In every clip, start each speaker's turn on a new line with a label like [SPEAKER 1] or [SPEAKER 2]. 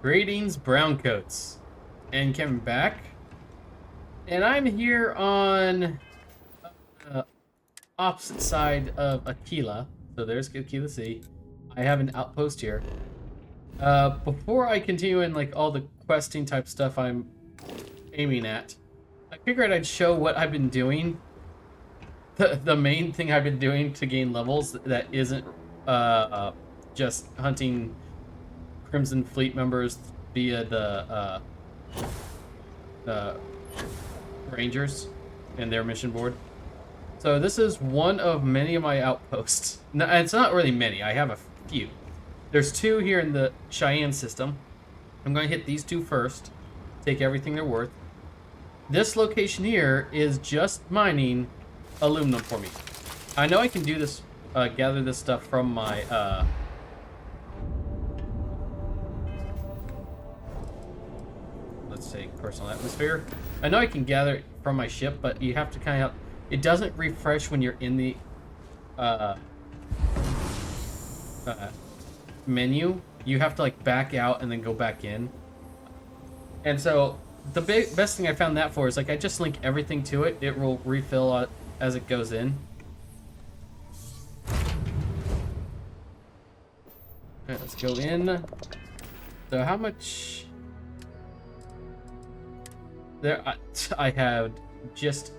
[SPEAKER 1] Greetings, Browncoats. N-camon back. And I'm here on uh, opposite side of Aquila. So there's Aquila C. I have an outpost here. Before I continue in like all the questing type stuff I'm aiming at, I figured I'd show what I've been doing. The main thing I've been doing to gain levels that isn't just hunting Crimson Fleet members via the Rangers and their mission board. So this is one of many of my outposts. No, it's not really many. I have a few. There's two here in the Cheyenne system. I'm going to hit these two first. Take everything they're worth. This location here is just mining aluminum for me. I know I can do this, gather this stuff from my, let's say, personal atmosphere. I know I can gather it from my ship, but you have to kind of, it doesn't refresh when you're in the, menu. You have to, like, back out and then go back in. And so, the best thing I found that for is, like, I just link everything to it. It will refill as it goes in. Alright, let's go in. So how much... There, I have just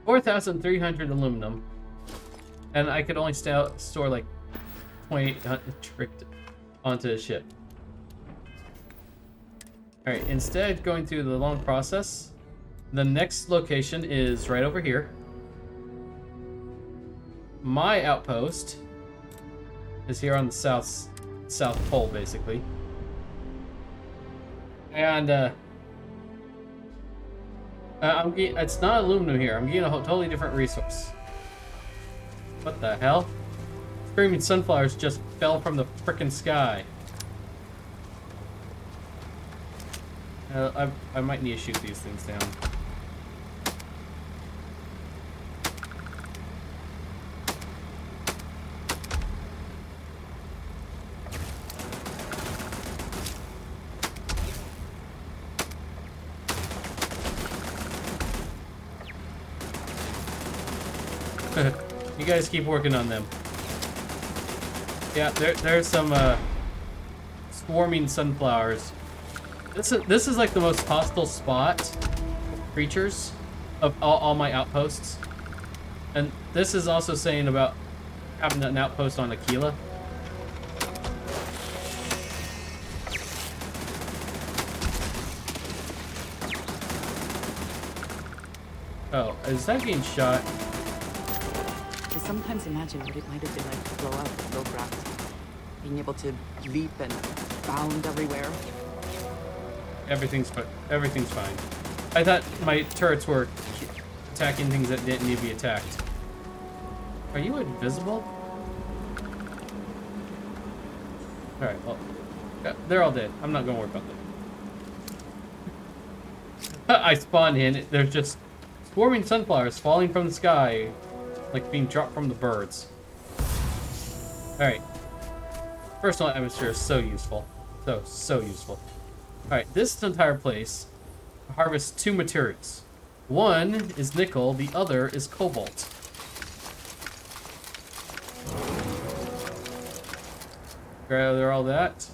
[SPEAKER 1] 4,300 aluminum. And I could only store like 2,800 tricked onto the ship. Alright, instead of going through the long process, the next location is right over here. My outpost is here on the south pole, basically. And it's not aluminum here. I'm getting a totally different resource. What the hell? Screaming sunflowers just fell from the frickin' sky. I might need to shoot these things down. You guys keep working on them. Yeah, there's some swarming sunflowers. This is like the most hostile spot creatures of all my outposts. And this is also saying about having an outpost on Aquila. Oh, is that getting shot?
[SPEAKER 2] I sometimes imagine what it might have been like to blow up with low gravity. Being able to leap and bound everywhere.
[SPEAKER 1] Everything's fine. I thought my turrets were attacking things that didn't need to be attacked. Are you invisible? Alright, well, they're all dead. I'm not gonna worry about them. I spawned in, there's just swarming sunflowers falling from the sky, like being dropped from the birds. Alright. Personal atmosphere is so useful. So useful. Alright, this entire place harvests two materials. One is nickel, the other is cobalt. Gather all that.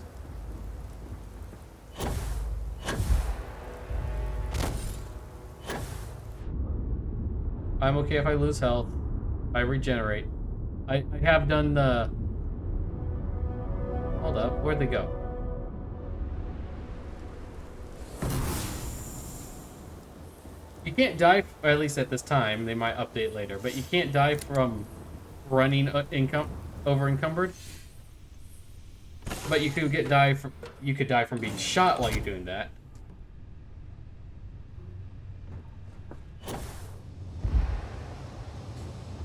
[SPEAKER 1] I'm okay if I lose health. I regenerate. I have done the... Hold up, where'd they go? You can't die, or at least at this time, they might update later, but you can't die from running over encumbered. But you could die from being shot while you're doing that.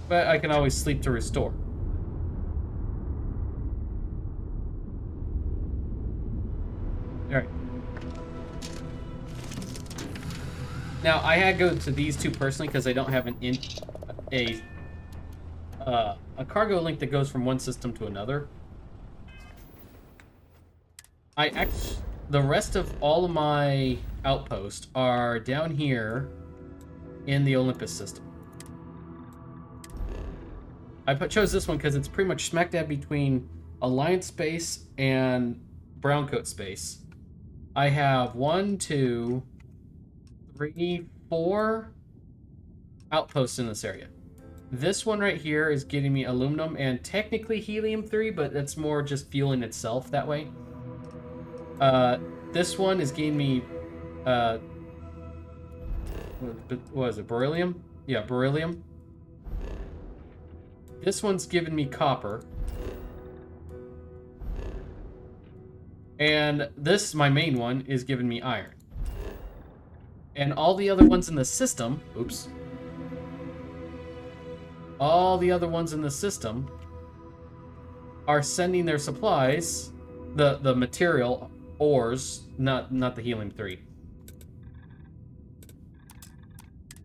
[SPEAKER 1] But I can always sleep to restore. Alright. Now, I had to go to these two personally because I don't have a cargo link that goes from one system to another. The rest of all of my outposts are down here in the Olympus system. Chose this one because it's pretty much smack dab between Alliance space and Browncoat space. I have 1, 2, 3, 4 outposts in this area. This one right here is getting me aluminum and technically helium-3, but it's more just fueling itself that way. This one is getting me, what is it, beryllium? Yeah, beryllium. This one's giving me copper. And this, my main one, is giving me iron. And all the other ones in the system, oops. All the other ones in the system are sending their supplies, the material, ores, not the helium-3,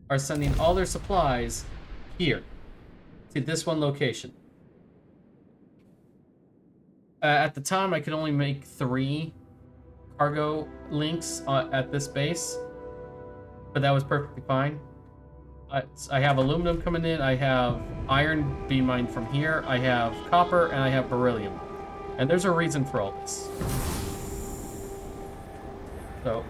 [SPEAKER 1] are sending all their supplies here, to this one location. At the time, I could only make 3 cargo links at this base, but that was perfectly fine. I have aluminum coming in, I have iron being mined from here, I have copper, and I have beryllium. And there's a reason for all this. So,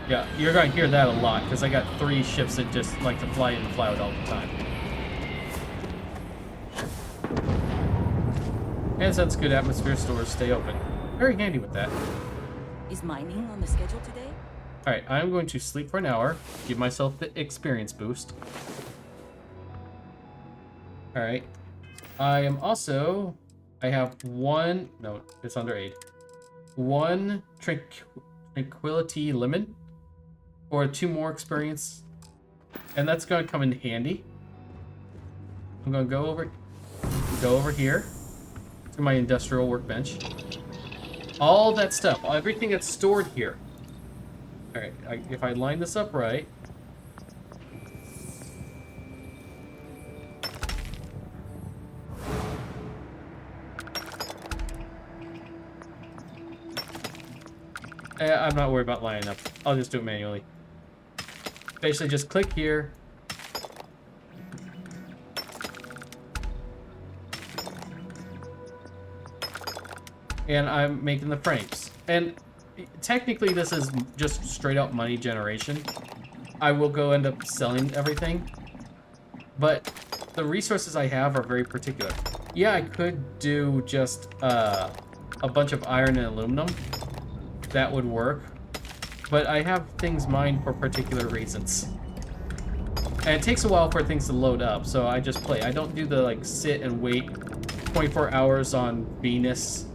[SPEAKER 1] yeah, you're going to hear that a lot, because I got 3 ships that just like to fly in and fly out all the time. And since good atmosphere stores stay open. Very handy with that.
[SPEAKER 2] Is mining on the schedule today?
[SPEAKER 1] Alright, I'm going to sleep for an hour, give myself the experience boost. Alright. I have 1, no, it's under 8. 1 tranquility lemon, or 2 more experience. And that's going to come in handy. I'm going to go over here to my industrial workbench. All that stuff, everything that's stored here. Alright, if I line this up right... I'm not worried about lining up. I'll just do it manually. Basically, just click here. And I'm making the frames. And technically, this is just straight up money generation. I will go end up selling everything. But the resources I have are very particular. Yeah, I could do just a bunch of iron and aluminum. That would work. But I have things mined for particular reasons. And it takes a while for things to load up, so I just play. I don't do the, like, sit and wait 24 hours on Venus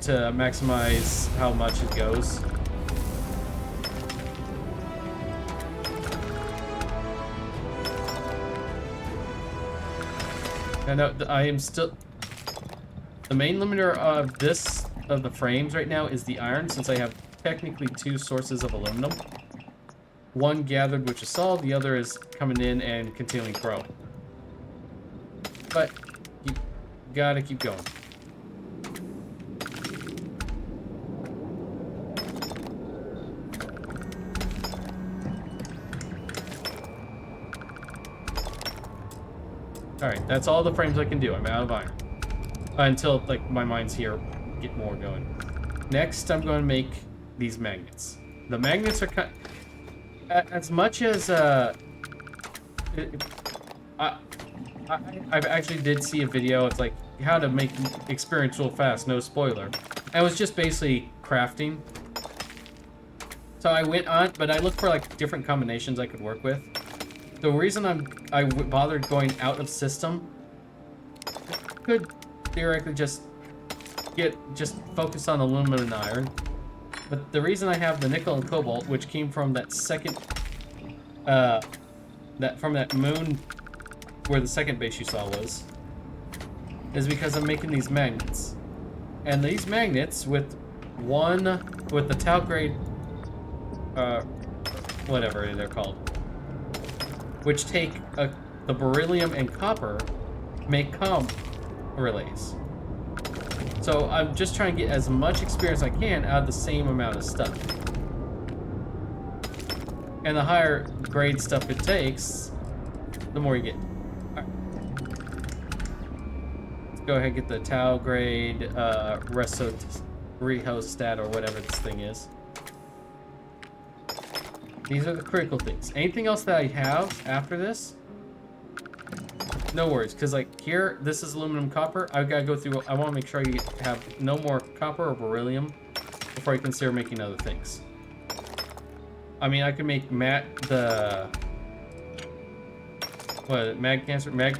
[SPEAKER 1] to maximize how much it goes. And I am still... The main limiter of the frames right now is the iron, since I have technically 2 sources of aluminum. One gathered, which is solid, the other is coming in and continuing to grow. But you gotta keep going. Alright, that's all the frames I can do. I'm out of iron. Until, like, my mines here get more going. Next, I'm going to make these magnets. The magnets are kind... As much as, I actually did see a video. It's like, how to make experience real fast, no spoiler. And it was just basically crafting. So I went on, but I looked for, like, different combinations I could work with. The reason I bothered going out of system, could theoretically just focus on aluminum and iron. But the reason I have the nickel and cobalt, which came from that second, from that moon where the second base you saw was, is because I'm making these magnets. And these magnets with the talc grade, whatever they're called, which take the beryllium and copper, make relays. So I'm just trying to get as much experience as I can out of the same amount of stuff. And the higher grade stuff it takes, the more you get. All right. Let's go ahead and get the Tau grade rehostat or whatever this thing is. These are the critical things. Anything else that I have after this? No worries, because like here, this is aluminum copper. I've got to go through. I want to make sure you have no more copper or beryllium before I consider making other things. I mean, I can make mag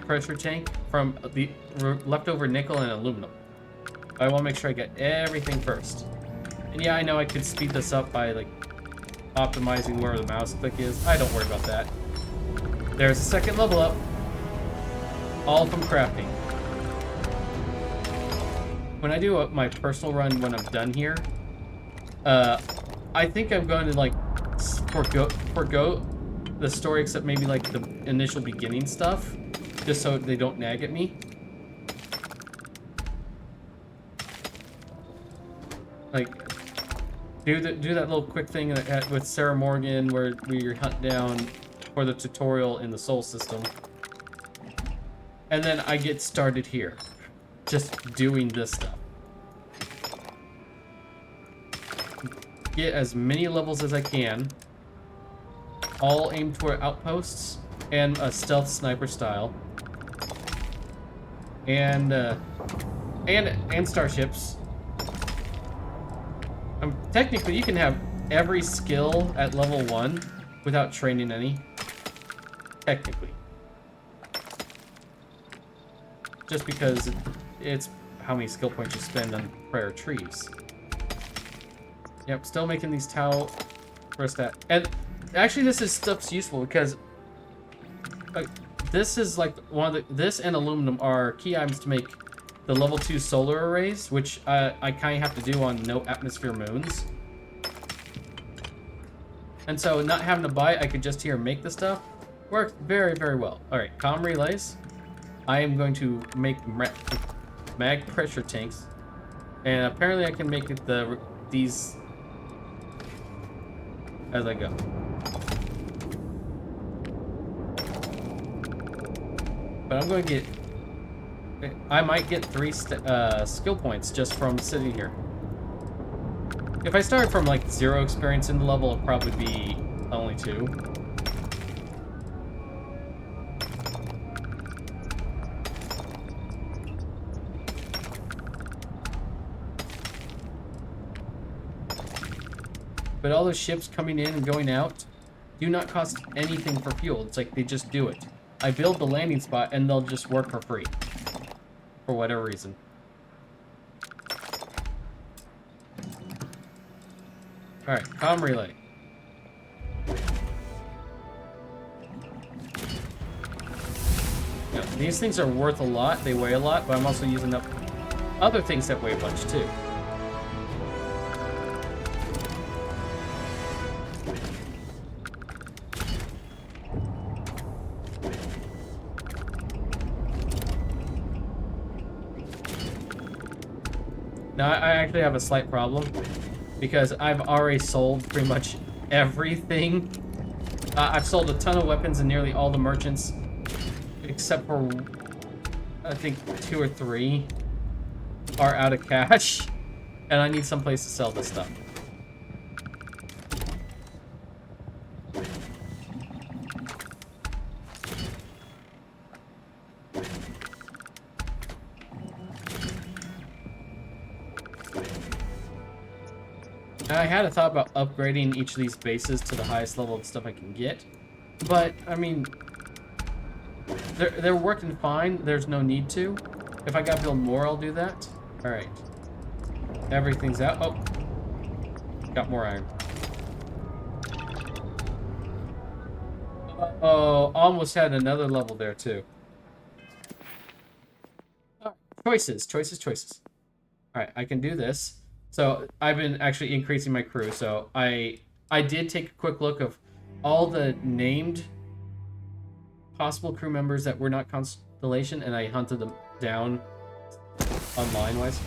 [SPEAKER 1] pressure tank from the leftover nickel and aluminum. But I want to make sure I get everything first. And yeah, I know I could speed this up by like optimizing where the mouse click is. I don't worry about that. There's a second level up. All from crafting. When I do my personal run when I'm done here, I think I'm going to like forgo the story except maybe like the initial beginning stuff, just so they don't nag at me. Like do that little quick thing with Sarah Morgan where you hunt down for the tutorial in the Soul system. And then I get started here, just doing this stuff. Get as many levels as I can, all aimed toward outposts and a stealth sniper style, and starships. Technically, you can have every skill at level 1 without training any. Technically. Just because it's how many skill points you spend on prayer trees. Yep, still making these Tau for a stat. And actually this stuff's useful because this is like this and aluminum are key items to make the level 2 solar arrays, which I kind of have to do on no atmosphere moons. And so not having to buy it, I could just here make the stuff. Works very, very well. Alright, comm relays. I am going to make mag pressure tanks, and apparently I can make these as I go. But I'm going to I might get 3 skill points just from sitting here. If I started from like 0 experience in the level, it'd probably be only 2. But all those ships coming in and going out do not cost anything for fuel. It's like they just do it. I build the landing spot and they'll just work for free. For whatever reason. Alright, comm relay. Now, these things are worth a lot. They weigh a lot, but I'm also using up other things that weigh a bunch too. Now, I actually have a slight problem because I've already sold pretty much everything. I've sold a ton of weapons and nearly all the merchants, except for, I think, 2 or 3 are out of cash, and I need someplace to sell this stuff. I had a thought about upgrading each of these bases to the highest level of stuff I can get, but I mean, they're working fine. There's no need to. If I gotta build more, I'll do that. All right, everything's out. Oh, got more iron. Oh, almost had another level there too. Choices. All right, I can do this. So I've been actually increasing my crew. So I did take a quick look of all the named possible crew members that were not Constellation, and I hunted them down online wise.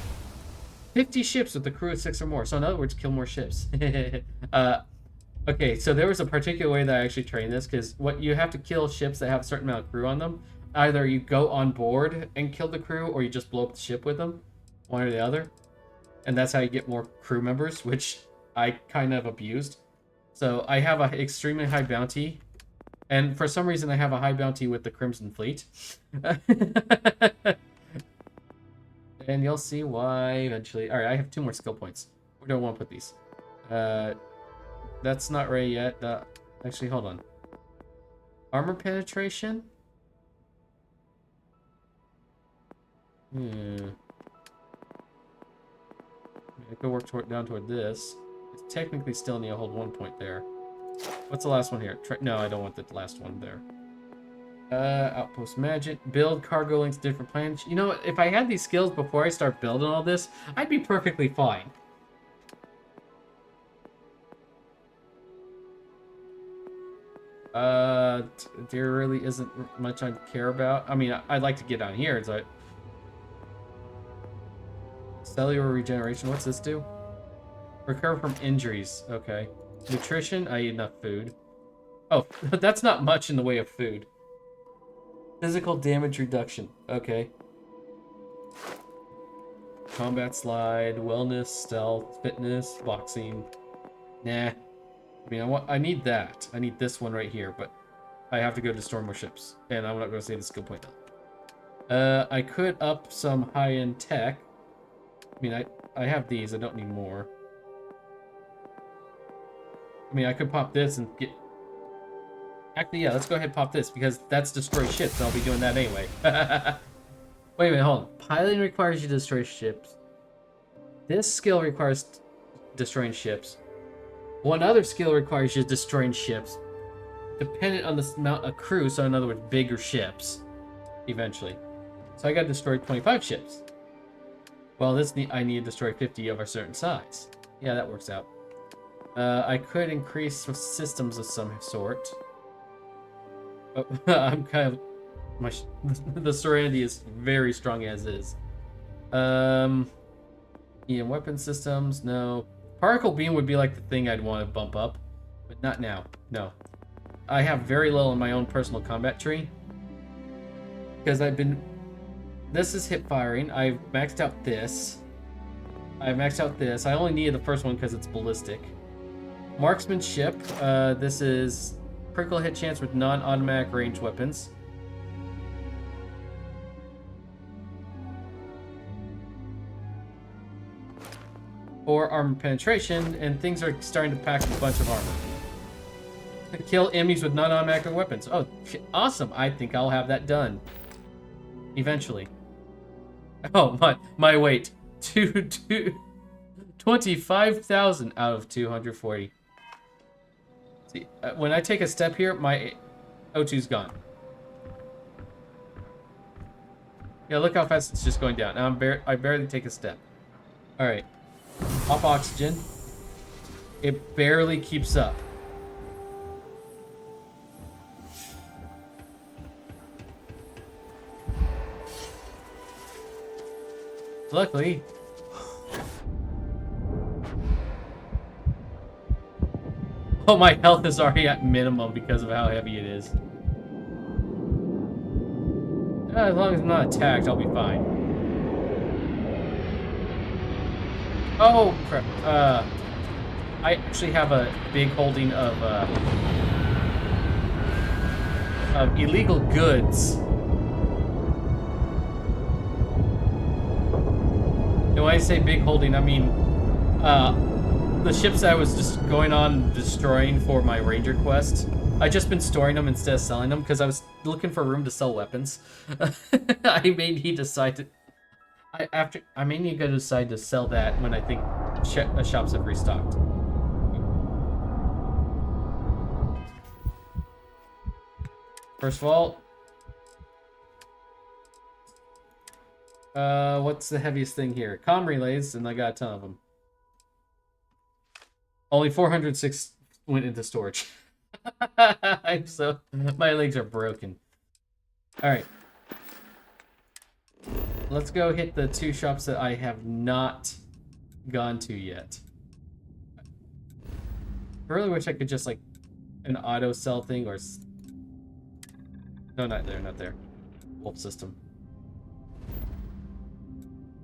[SPEAKER 1] 50 ships with a crew of 6 or more. So in other words, kill more ships. Okay, so there was a particular way that I actually trained this, because what you have to kill ships that have a certain amount of crew on them. Either you go on board and kill the crew, or you just blow up the ship with them. One or the other. And that's how you get more crew members, which I kind of abused. So I have an extremely high bounty. And for some reason, I have a high bounty with the Crimson Fleet. And you'll see why eventually. Alright, I have 2 more skill points. Where do I want to put these? That's not ready yet. Actually, hold on. Armor penetration? I could work down toward this. It's technically still need to hold 1 point there. What's the last one here? No, I don't want the last one there. Outpost magic. Build cargo links different planets. You know what? If I had these skills before I start building all this, I'd be perfectly fine. There really isn't much I care about. I mean, I'd like to get on here. It's like cellular regeneration. What's this do? Recover from injuries. Okay. Nutrition. I eat enough food. Oh, that's not much in the way of food. Physical damage reduction. Okay. Combat slide. Wellness. Stealth. Fitness. Boxing. Nah. I mean, I need that. I need this one right here, but I have to go destroy more ships, and I'm not going to save the skill point now. I could up some high-end tech. I mean, I have these. I don't need more. I mean, I could pop this and get... Actually, yeah, let's go ahead and pop this, because that's destroy ships, and I'll be doing that anyway. Wait a minute, hold on. Piloting requires you to destroy ships. This skill requires destroying ships. One other skill requires you destroying ships, dependent on the amount of crew, so in other words, bigger ships, eventually. So I got to destroy 25 ships. Well, I need to destroy 50 of a certain size. Yeah, that works out. I could increase systems of some sort. But I'm kind of... the Serenity is very strong as is. Yeah, weapon systems, no. Particle beam would be like the thing I'd want to bump up, but not now. No. I have very little in my own personal combat tree. Because this is hip firing. I've maxed out this. I've maxed out this. I only needed the first one because it's ballistic. Marksmanship. This is critical hit chance with non-automatic ranged weapons. Or armor penetration, and things are starting to pack a bunch of armor. Kill enemies with non-automatic weapons. Oh, awesome. I think I'll have that done. Eventually. Oh, my weight. 25,000 out of 240. See, when I take a step here, my O2's gone. Yeah, look how fast it's just going down. Now I barely take a step. Alright. Off oxygen. It barely keeps up. Luckily. Oh, my health is already at minimum because of how heavy it is. As long as I'm not attacked, I'll be fine. Oh, crap. I actually have a big holding of illegal goods. And when I say big holding, I mean the ships that I was just going on destroying for my ranger quest. I just been storing them instead of selling them because I was looking for room to sell weapons. I may need to decide to. I may need to decide to sell that when I think shops have restocked. First of all, what's the heaviest thing here? Comm relays, and I got a ton of them. Only 406 went into storage. So my legs are broken. All right. Let's go hit the 2 shops that I have not gone to yet. I really wish I could just like an auto sell thing or no, not there, not there. Wolf system.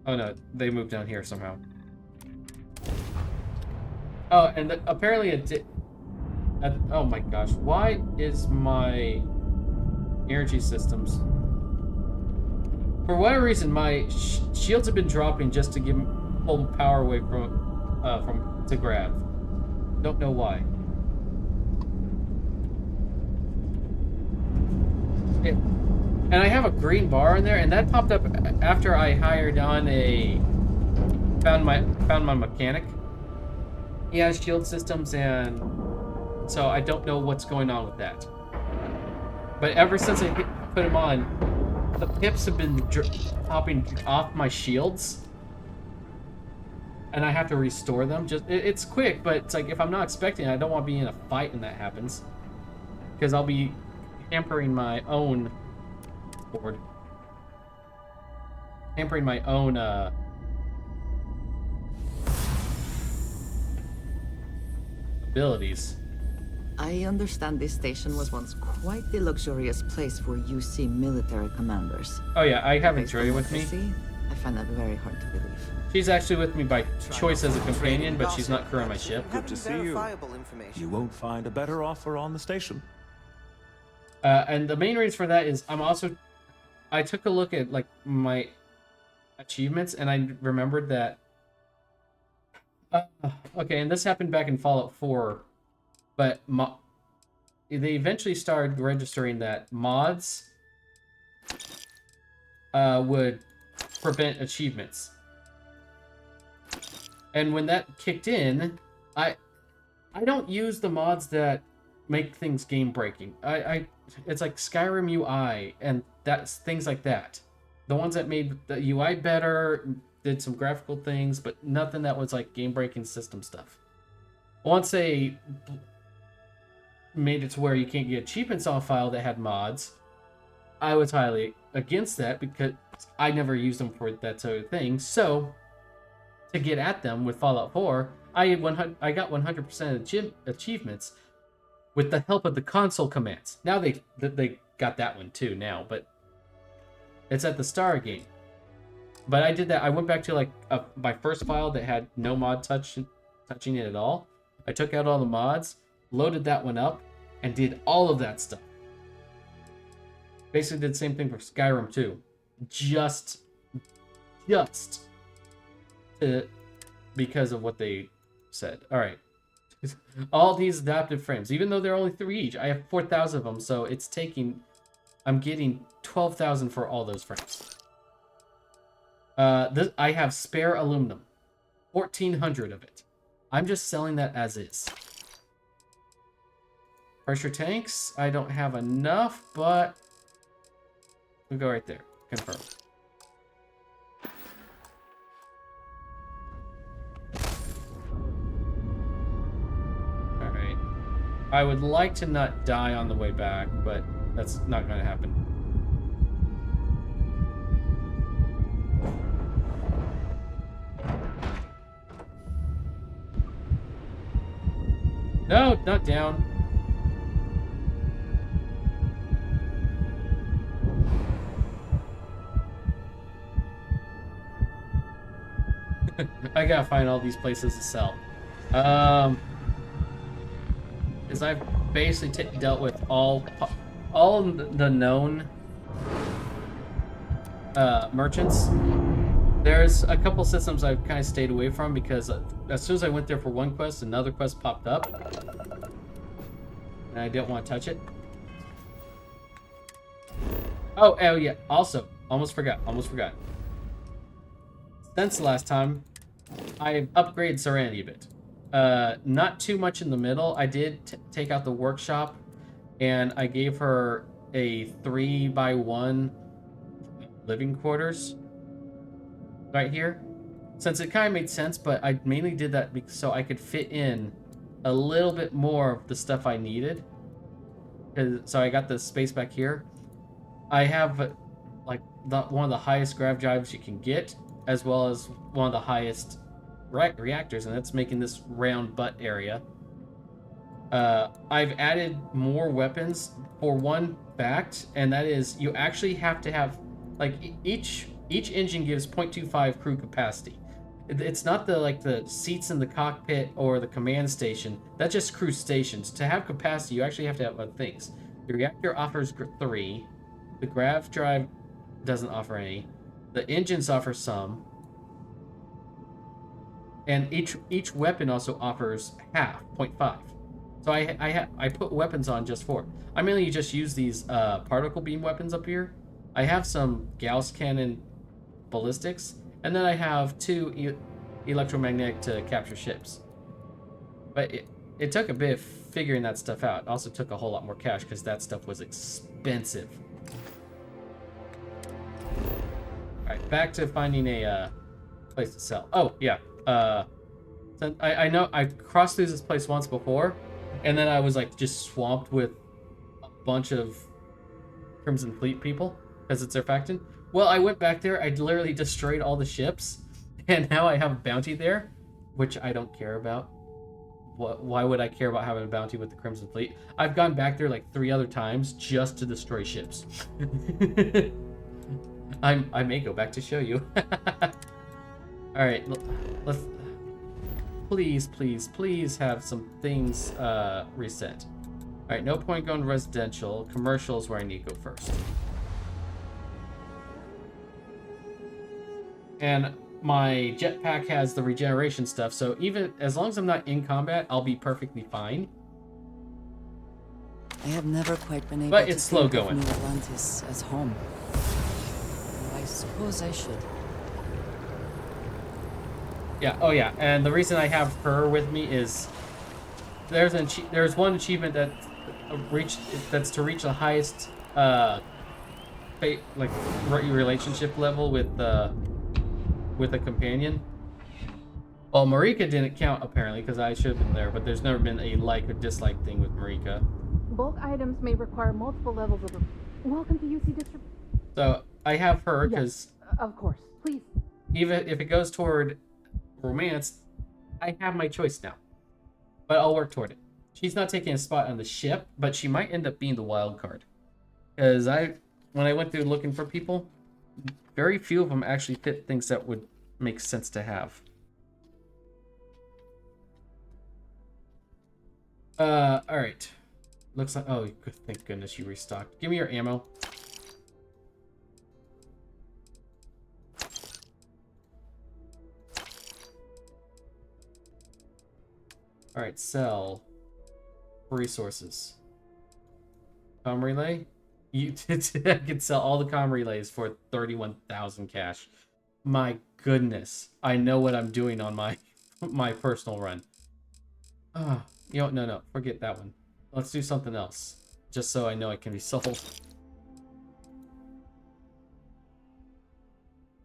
[SPEAKER 1] Oh no, they moved down here somehow. Oh, and apparently it did. Oh my gosh, why is my energy systems? For whatever reason, my shields have been dropping just to pull power away from to grab. Don't know why. And I have a green bar in there, and that popped up after I hired on found my mechanic. He has shield systems, and so I don't know what's going on with that. But ever since I put him on, the pips have been popping off my shields, and I have to restore them. It's quick, but it's like if I'm not expecting it, I don't want to be in a fight when that happens, because I'll be hampering my own board, hampering my own abilities.
[SPEAKER 2] I understand this station was once quite the luxurious place for UC military commanders.
[SPEAKER 1] Oh yeah, I have
[SPEAKER 2] Based
[SPEAKER 1] Andrea
[SPEAKER 2] on
[SPEAKER 1] with
[SPEAKER 2] what I
[SPEAKER 1] me.
[SPEAKER 2] see, I find that very hard to believe.
[SPEAKER 1] She's actually with me by choice as a companion, but she's not crew on my ship.
[SPEAKER 3] Good to see you. You won't find a better offer on the station.
[SPEAKER 1] And the main reason for that is I took a look at like my achievements, and I remembered that. Okay, and this happened back in Fallout 4, but they eventually started registering that mods would prevent achievements. And when that kicked in, I don't use the mods that make things game breaking. It's like Skyrim UI and that's things like that. The ones that made the UI better, did some graphical things, but nothing that was like game breaking system stuff. Once they made it to where you can't get achievements on a file that had mods, I was highly against that because I never used them for that sort of thing. So to get at them with Fallout 4, I got 100% achievements with the help of the console commands. Now they got that one too now, but it's at the start of the game. But I did that. I went back to like my first file that had no mod touching it at all. I took out all the mods, loaded that one up, and did all of that stuff. Basically did the same thing for Skyrim too. Just because of what they said. All right. All these adaptive frames, even though they're only 3 each, I have 4,000 of them, so I'm getting 12,000 for all those frames. I have spare aluminum, 1,400 of it. I'm just selling that as is. Pressure tanks, I don't have enough, but we'll go right there. Confirm. Alright. I would like to not die on the way back, but that's not going to happen. No, not down. I gotta find all these places to sell. Because I've basically dealt with all the known merchants. There's a couple systems I've kind of stayed away from because as soon as I went there for one quest, another quest popped up. And I didn't want to touch it. Oh yeah, also, almost forgot. Since the last time, I've upgraded Serenity a bit. Not too much in the middle. I did take out the workshop, and I gave her a 3x1 living quarters right here. Since it kind of made sense, but I mainly did that so I could fit in a little bit more of the stuff I needed. So I got the space back here. I have like one of the highest grav drives you can get, as well as one of the highest reactors, and that's making this round butt area. I've added more weapons for one fact, and that is you actually have to have, like, each engine gives 0.25 crew capacity. It's not the seats in the cockpit or the command station. That's just crew stations. To have capacity, you actually have to have other things. The reactor offers 3. The grav drive doesn't offer any. The engines offer some. And each weapon also offers half, 0.5. So I put weapons on just for it. I mainly just use these particle beam weapons up here. I have some Gauss cannon ballistics, and then I have 2 electromagnetic to capture ships. But it took a bit of figuring that stuff out. It also took a whole lot more cash because that stuff was expensive. Alright, back to finding a place to sell. Oh, yeah. So I know I crossed through this place once before, and then I was like just swamped with a bunch of Crimson Fleet people because it's surfactant. Well, I went back there, I literally destroyed all the ships, and now I have a bounty there, which I don't care about. Why would I care about having a bounty with the Crimson Fleet? I've gone back there like 3 other times just to destroy ships. I may go back to show you. Alright, let's... Please have some things reset. Alright, no point going residential. Commercial is where I need to go first. And my jetpack has the regeneration stuff, so even as long as I'm not in combat, I'll be perfectly fine.
[SPEAKER 2] I have never quite been able
[SPEAKER 1] but
[SPEAKER 2] to
[SPEAKER 1] it's slow
[SPEAKER 2] think of
[SPEAKER 1] going.
[SPEAKER 2] New Atlantis as home. I suppose I should.
[SPEAKER 1] Yeah, oh yeah, and the reason I have her with me is there's one achievement that that's to reach the highest relationship level with a companion. Well, Marika didn't count apparently because I should have been there, but there's never been a like or dislike thing with Marika.
[SPEAKER 4] Bulk items may require multiple levels of... Welcome to UC District.
[SPEAKER 1] So I have her because
[SPEAKER 4] of course, please.
[SPEAKER 1] even if it goes toward romance, I have my choice now. But I'll work toward it. She's not taking a spot on the ship, but she might end up being the wild card. Because when I went through looking for people, very few of them actually fit things that would make sense to have. Alright. Looks like... Oh, thank goodness you restocked. Give me your ammo. Alright, sell. Resources. Comm relay? I can sell all the comm relays for 31,000 cash. My goodness. I know what I'm doing on my personal run. You know, no, forget that one. Let's do something else. Just so I know it can be sold.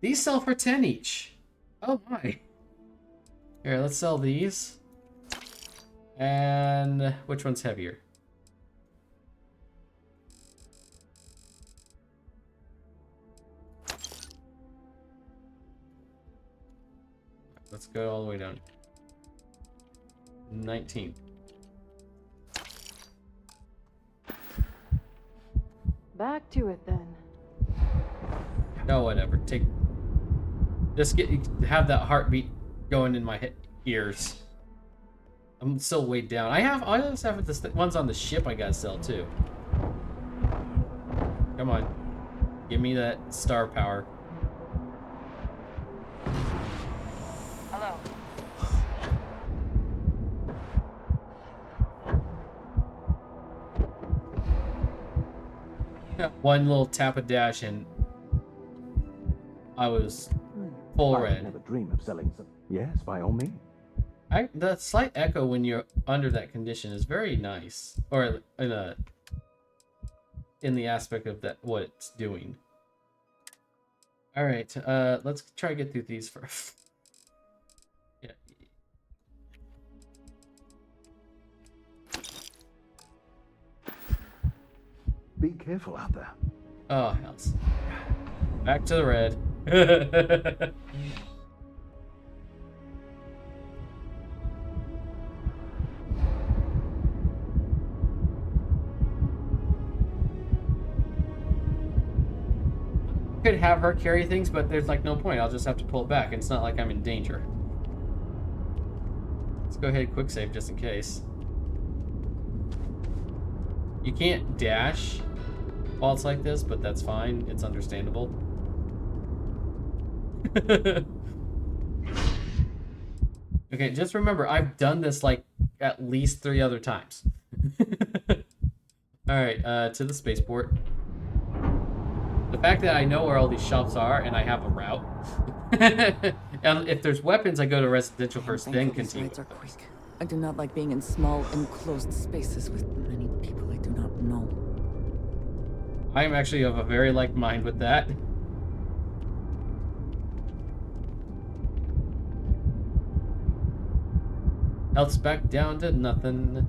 [SPEAKER 1] These sell for 10 each. Oh my. Here, let's sell these. And which one's heavier? Let's go all the way down. 19.
[SPEAKER 4] Back to it then.
[SPEAKER 1] Oh, whatever. Just have that heartbeat going in my ears. I'm still weighed down. I also have the ones on the ship I gotta sell too. Come on. Give me that star power.
[SPEAKER 2] Hello.
[SPEAKER 1] One little tap of dash and I was full red.
[SPEAKER 3] Never dream of selling some. Yes, by all means.
[SPEAKER 1] The slight echo when you're under that condition is very nice, or in the aspect of that what it's doing. All right, let's try to get through these first. Yeah.
[SPEAKER 3] Be careful out there.
[SPEAKER 1] Oh, hells. Back to the red. could have her carry things, but there's like no point. I'll just have to pull it back. It's not like I'm in danger. Let's go ahead and quick save just in case. You can't dash while it's like this, but that's fine. It's understandable. Okay, just remember, I've done this like at least 3 other times. Alright, to the spaceport. The fact that I know where all these shops are and I have a route. And if there's weapons, I go to residential first, then continue.
[SPEAKER 2] Rides are quick. I do not like being in small, enclosed spaces with many people I do not know.
[SPEAKER 1] I am actually of a very like mind with that. Health's back down to nothing.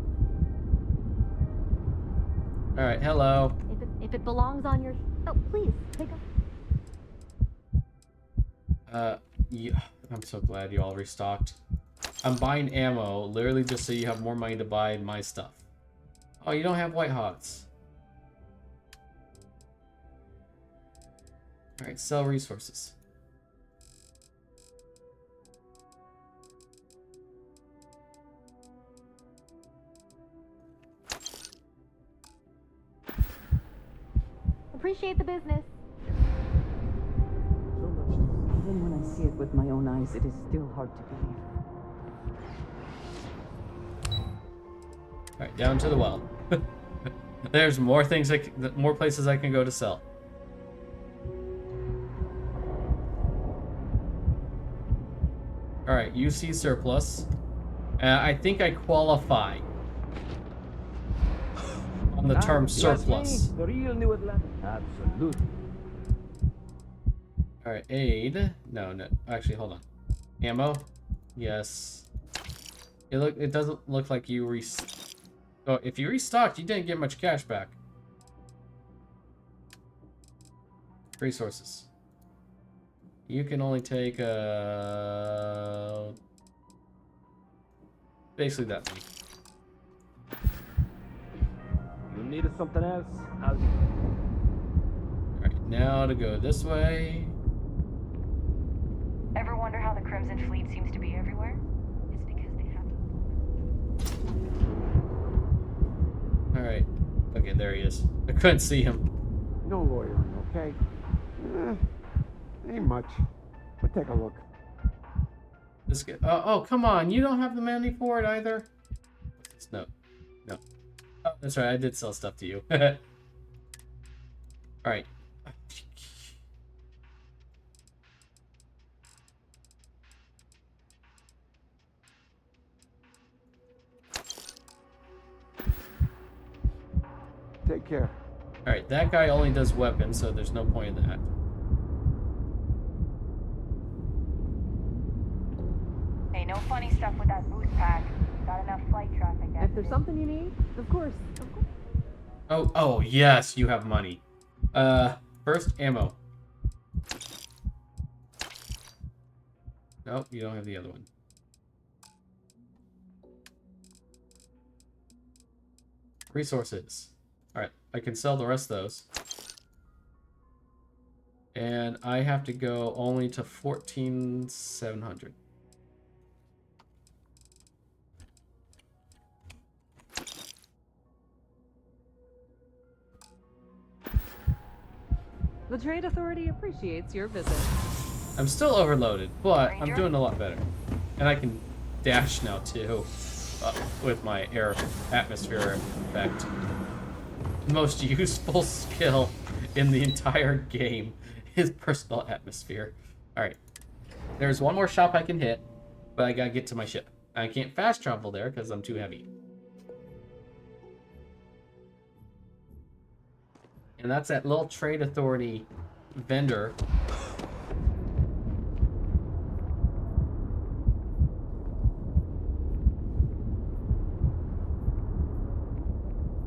[SPEAKER 1] Alright, hello.
[SPEAKER 4] If it belongs on your... Oh, please, take a...
[SPEAKER 1] Yeah, I'm so glad you all restocked. I'm buying ammo, literally just so you have more money to buy my stuff. Oh, you don't have white hots. Alright, sell resources.
[SPEAKER 4] Appreciate the business.
[SPEAKER 2] Even when I see it with my own eyes, it is still hard to believe.
[SPEAKER 1] Alright, down to the well. There's more things, more places I can go to sell. Alright, UC surplus. I think I qualify on the term surplus.
[SPEAKER 3] The real New Atlanta. Absolutely.
[SPEAKER 1] Alright, aid. No, actually, hold on. Ammo? Yes. It doesn't look like you oh, if you restocked, you didn't get much cash back. Resources. You can only take basically that many.
[SPEAKER 3] You needed something else? I'll be...
[SPEAKER 1] Alright, now to go this way.
[SPEAKER 5] Ever wonder how the Crimson Fleet seems to be everywhere? It's because they have...
[SPEAKER 1] Alright. Okay, there he is. I couldn't see him.
[SPEAKER 6] No lawyering, okay? Ain't much. But take a look.
[SPEAKER 1] This guy. Oh, come on. You don't have the money for it either? What's this? No. No. Oh, that's right. I did sell stuff to you. Alright.
[SPEAKER 6] Take care.
[SPEAKER 1] Alright, that guy only does weapons, so there's no point in that.
[SPEAKER 5] Hey, no funny stuff with that boost pack. Got enough flight traffic.
[SPEAKER 2] If there's something you need, of course.
[SPEAKER 1] Oh, yes, you have money. First, ammo. Nope, you don't have the other one. Resources. Alright, I can sell the rest of those. And I have to go only to 14,700.
[SPEAKER 7] The Trade Authority appreciates your visit.
[SPEAKER 1] I'm still overloaded, but I'm
[SPEAKER 5] Ranger?
[SPEAKER 1] doing a lot better. And I can dash now too, with my air atmosphere effect. Most useful skill in the entire game is personal atmosphere. Alright. There's one more shop I can hit, but I gotta get to my ship. I can't fast travel there because I'm too heavy. And that's that little Trade Authority vendor.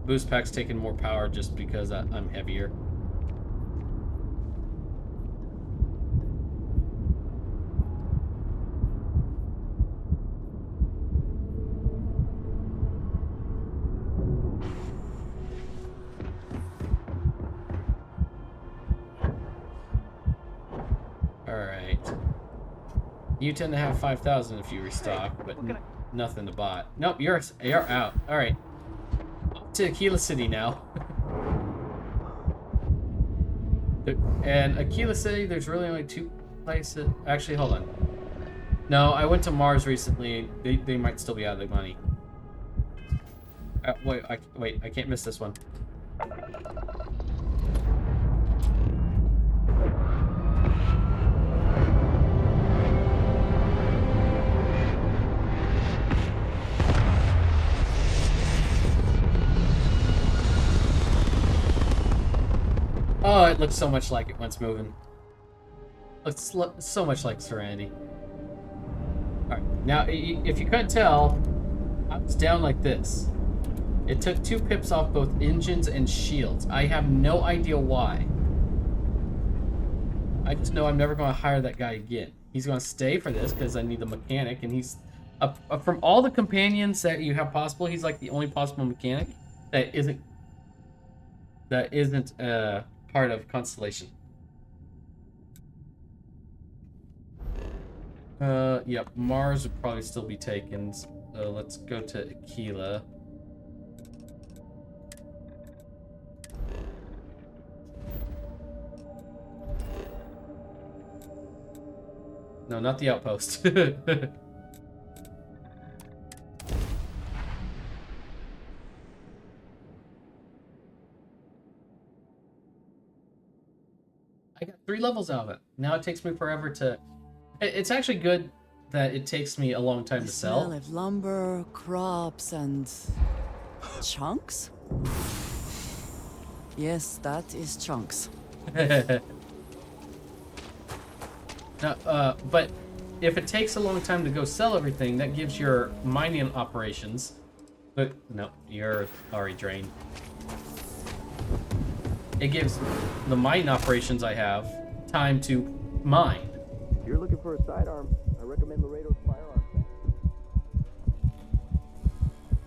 [SPEAKER 1] Boost pack's taking more power just because I'm heavier. You tend to have 5,000 if you restock, but nothing to buy. Nope, you're out. All right, up to Aquila City now. And Aquila City, there's really only 2 places. Actually, hold on. No, I went to Mars recently. They might still be out of the money. Wait, I can't miss this one. Oh, it looks so much like it when it's moving. Looks so much like Serenity. Alright, now, if you couldn't tell, I was down like this. It took 2 pips off both engines and shields. I have no idea why. I just know I'm never going to hire that guy again. He's going to stay for this because I need the mechanic, and he's... from all the companions that you have possible, he's like the only possible mechanic that isn't part of Constellation. Yep, Mars would probably still be taken. Let's go to Aquila. No, not the outpost. I got 3 levels out of it. Now it takes me forever to... It's actually good that it takes me a long time to sell.
[SPEAKER 2] Smell of lumber, crops, and... chunks? Yes, that is chunks.
[SPEAKER 1] No, but if it takes a long time to go sell everything, that gives your mining operations... But, no, you're already drained. It gives the mining operations I have time to mine.
[SPEAKER 3] If you're looking for a sidearm, I recommend Laredo's firearm set.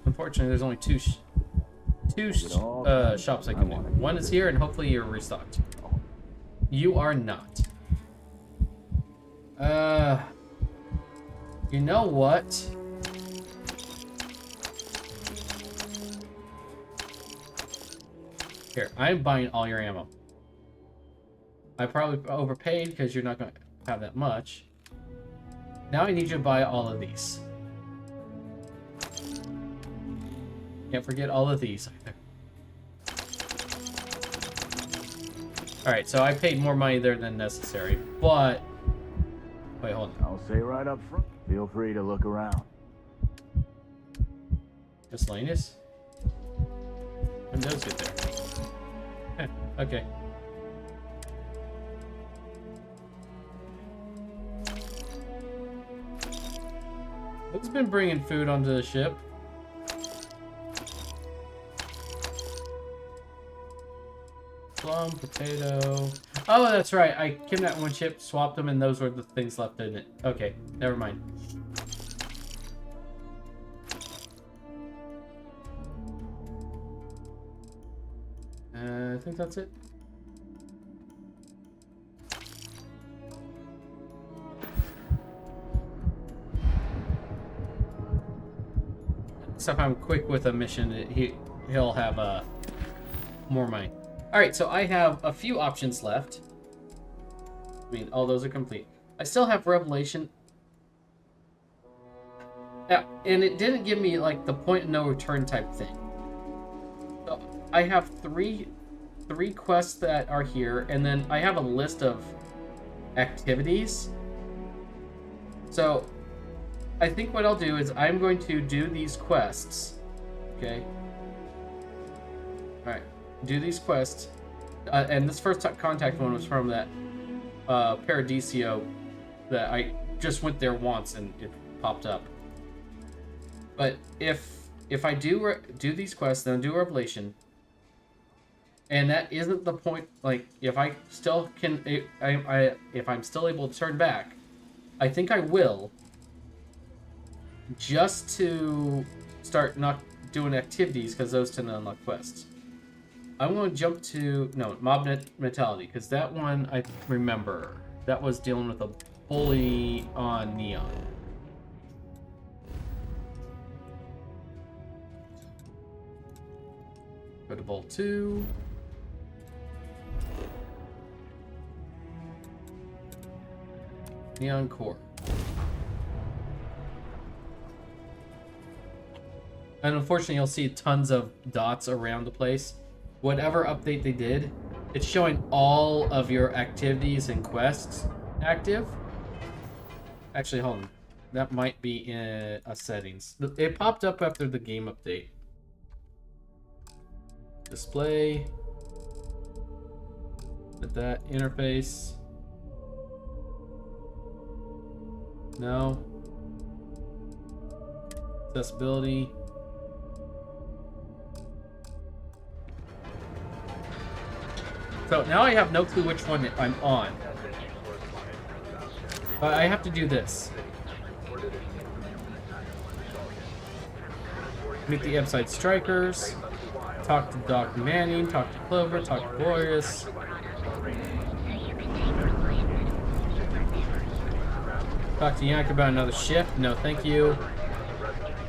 [SPEAKER 1] Unfortunately, there's only two shops I can do. One is here, and hopefully you're restocked. You are not. You know what? Here, I'm buying all your ammo. I probably overpaid because you're not going to have that much. Now I need you to buy all of these. Can't forget all of these either. Alright, so I paid more money there than necessary, but... Wait, hold on.
[SPEAKER 8] I'll say right up front, feel free to look around.
[SPEAKER 1] Miscellaneous? When those get there. Okay. Who's been bringing food onto the ship? Plum, potato. Oh, that's right. I kidnapped one ship, swapped them, and those were the things left in it. Okay, never mind. I think that's it. So if I'm quick with a mission, he'll have more money. Alright, so I have a few options left. I mean, all those are complete. I still have Revelation. Yeah, and it didn't give me, like, the point of no return type thing. So I have three quests that are here, and then I have a list of activities. So I think what I'll do is I'm going to do these quests. Okay. Alright. Do these quests. And this first contact one was from that Paradiso that I just went there once and it popped up. But if I do these quests, then do Revelation, and that isn't the point, like, if I still can, if I'm still able to turn back, I think I will, just to start not doing activities, because those tend to unlock quests. I'm going to jump to, no, Mob Mentality, because that one I remember. That was dealing with a fully on neon. Go to Bolt 2. Neon core. And unfortunately, you'll see tons of dots around the place. Whatever update they did, it's showing all of your activities and quests active. Actually, hold on. That might be in settings. It popped up after the game update. Display. At that interface. No. Accessibility. So now I have no clue which one I'm on. But I have to do this. Meet the Upside Strikers. Talk to Doc Manning. Talk to Clover. Talk to Glorious. Talk to Yank about another shift. No, thank you.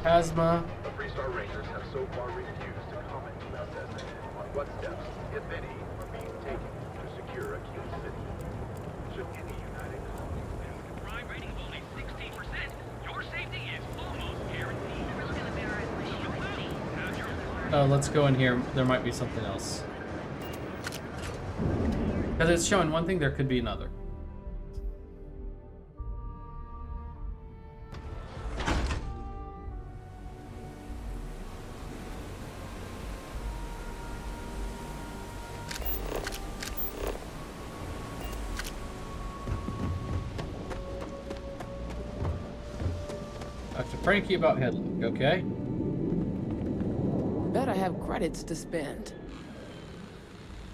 [SPEAKER 1] Asthma.
[SPEAKER 9] The Freestar Rangers have so far refused to comment about that mission on what steps, if any, are being taken to secure a key city. Should any united colony
[SPEAKER 10] Crime rating is only 16%. Your safety is almost guaranteed.
[SPEAKER 1] Oh, let's go in here. There might be something else. Because it's showing one thing, there could be another. Talk to Frankie about Headlock, okay?
[SPEAKER 2] Better have credits to spend.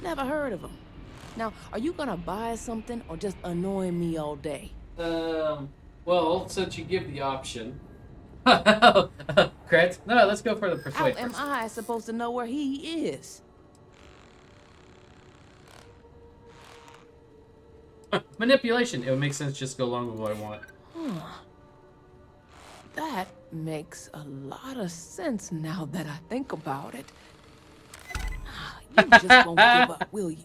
[SPEAKER 2] Never heard of them. Now, are you gonna buy something or just annoy me all day?
[SPEAKER 1] Well, since you give the option. Credits? No, let's go for the
[SPEAKER 2] How
[SPEAKER 1] persuade
[SPEAKER 2] am
[SPEAKER 1] first.
[SPEAKER 2] I supposed to know where he is?
[SPEAKER 1] Manipulation. It would make sense just go along with what I want.
[SPEAKER 2] That makes a lot of sense now that I think about it. You just won't give up, will you?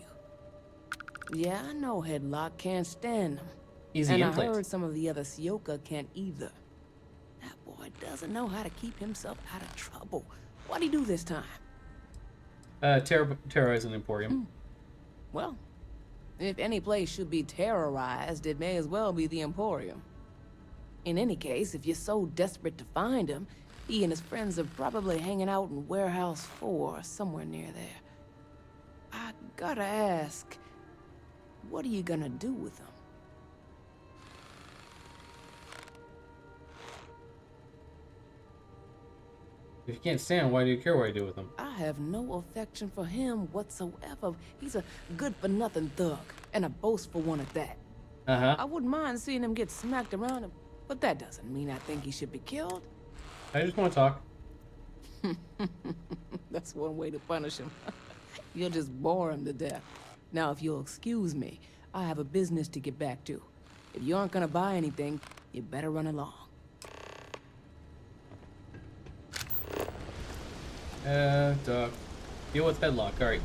[SPEAKER 2] Yeah, I know Headlock can't stand them.
[SPEAKER 1] Easy
[SPEAKER 2] and
[SPEAKER 1] input.
[SPEAKER 2] I heard some of the other Sioka can't either. That boy doesn't know how to keep himself out of trouble. What'd he do this time?
[SPEAKER 1] Terrorize an Emporium.
[SPEAKER 2] Well, if any place should be terrorized, it may as well be the Emporium. In any case, if you're so desperate to find him, he and his friends are probably hanging out in Warehouse 4 or somewhere near there. I gotta ask, what are you gonna do with him?
[SPEAKER 1] If you can't stand, why do you care what I do with them?
[SPEAKER 2] I have no affection for him whatsoever. He's a good-for-nothing thug, and a boastful one at that. I wouldn't mind seeing him get smacked around, but that doesn't mean I think he should be killed.
[SPEAKER 1] I just want to talk.
[SPEAKER 2] That's one way to punish him. You'll just bore him to death. Now, if you'll excuse me, I have a business to get back to. If you aren't gonna buy anything, you better run along.
[SPEAKER 1] Dog. Deal with Headlock. All right.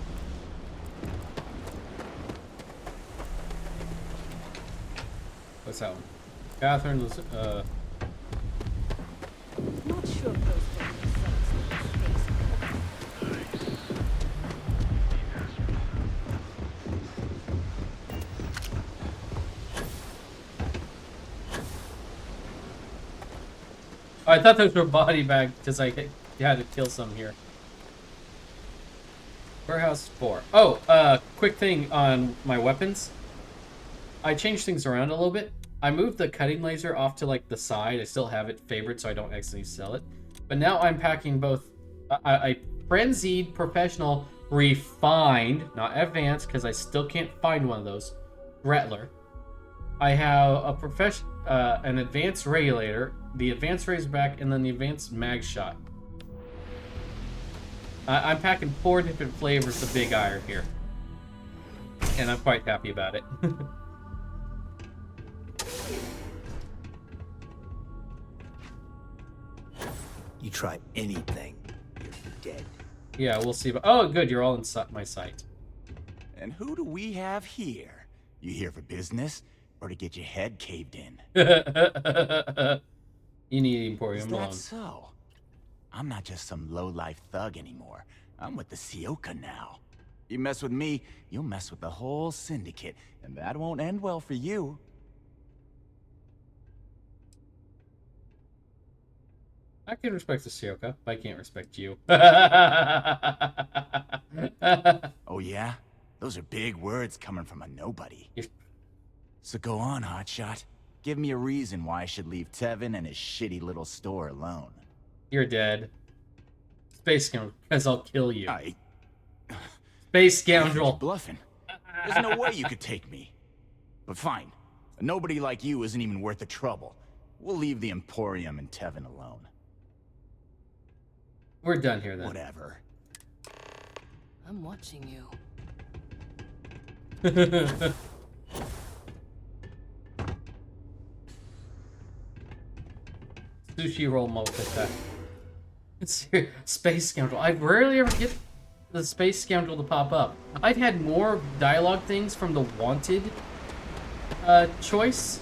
[SPEAKER 1] What's that one? Catherine was,
[SPEAKER 4] Not sure if those
[SPEAKER 1] Oh, I thought those were body bags because I had to kill some here. Warehouse 4. Oh, quick thing on my weapons. I changed things around a little bit. I moved the cutting laser off to like the side. I still have it favored so I don't accidentally sell it. But now I'm packing both I frenzied, professional, refined, not advanced because I still can't find one of those. Rattler. I have a an advanced regulator, the advanced razorback, and then the advanced mag shot. I'm packing 4 different flavors of big iron here, and I'm quite happy about it.
[SPEAKER 11] You try anything, you're dead.
[SPEAKER 1] Yeah, we'll see. Oh, good. You're all in my sight.
[SPEAKER 8] And who do we have here? You here for business or to get your head caved in?
[SPEAKER 1] You need Emporium
[SPEAKER 8] Is that
[SPEAKER 1] alone.
[SPEAKER 8] so? I'm not just some low-life thug anymore. I'm with the Sioka now. You mess with me, you'll mess with the whole syndicate, and that won't end well for you.
[SPEAKER 1] I can respect the Sioka, but I can't respect you.
[SPEAKER 8] Oh yeah? Those are big words coming from a nobody. So go on, hotshot. Give me a reason why I should leave Tevin and his shitty little store alone.
[SPEAKER 1] You're dead. Space scoundrel, because I'll kill you. Space
[SPEAKER 8] You're
[SPEAKER 1] scoundrel.
[SPEAKER 8] bluffing. There's no way you could take me. But fine. A nobody like you isn't even worth the trouble. We'll leave the Emporium and Tevin alone.
[SPEAKER 1] We're done here then.
[SPEAKER 8] Whatever.
[SPEAKER 2] I'm watching you.
[SPEAKER 1] Sushi roll multi-attack. Space scoundrel. I rarely ever get the space scoundrel to pop up. I've had more dialogue things from the wanted choice.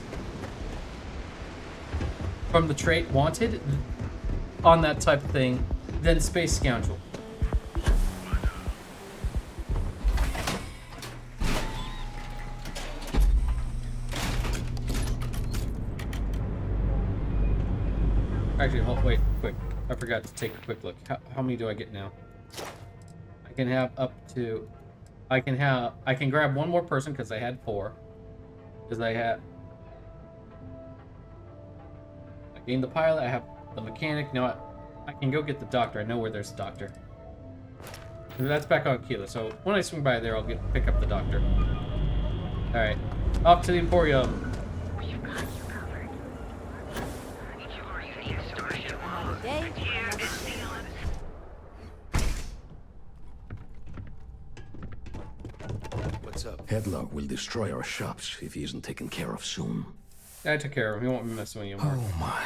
[SPEAKER 1] From the trait wanted on that type of thing than space scoundrel. Actually, wait, quick. I forgot to take a quick look. How many do I get now? I can have up to... I can grab one more person because I had 4. Because I gained the pilot, I have the mechanic. Now I can go get the doctor. I know where there's a doctor. That's back on Keela, so when I swing by there, I'll pick up the doctor. Alright. Off to the Emporium.
[SPEAKER 11] What's up?
[SPEAKER 12] Headlock will destroy our shops if he isn't taken care of soon.
[SPEAKER 1] I took care of him. He won't be messing with you anymore.
[SPEAKER 12] Oh my.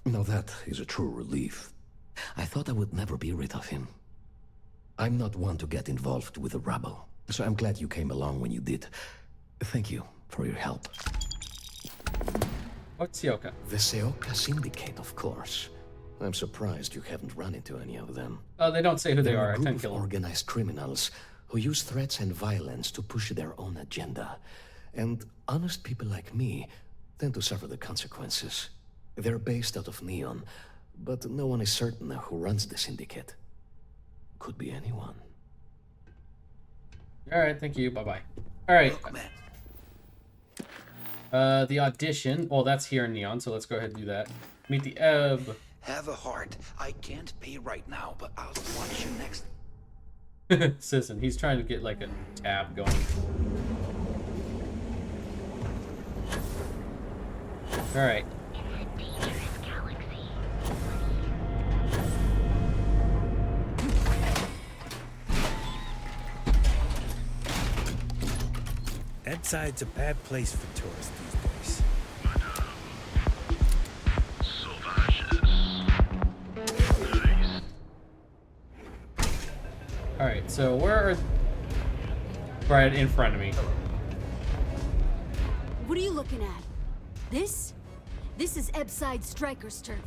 [SPEAKER 12] Now that is a true relief. I thought I would never be rid of him. I'm not one to get involved with the rabble, so I'm glad you came along when you did. Thank you for your help.
[SPEAKER 1] What's Sioka?
[SPEAKER 12] The Sioka Syndicate, of course. I'm surprised you haven't run into any of them.
[SPEAKER 1] Oh, they don't say who they
[SPEAKER 12] They're
[SPEAKER 1] are.
[SPEAKER 12] a
[SPEAKER 1] I
[SPEAKER 12] group
[SPEAKER 1] tend
[SPEAKER 12] of
[SPEAKER 1] to kill them.
[SPEAKER 12] organized criminals who use threats and violence to push their own agenda. And honest people like me tend to suffer the consequences. They're based out of Neon, but no one is certain who runs the syndicate. Could be anyone.
[SPEAKER 1] Alright, thank you. Bye-bye. Alright. The audition. Well, that's here in Neon, so let's go ahead and do that. Meet the Ebb.
[SPEAKER 11] Have a heart. I can't pay right now, but I'll watch you next.
[SPEAKER 1] Sisson, he's trying to get like a tab going. Alright.
[SPEAKER 13] Ebbside's a bad place for tourists these days.
[SPEAKER 1] Alright, so where are... Right in front of me.
[SPEAKER 14] What are you looking at? This? This is Ebbside Striker's turf.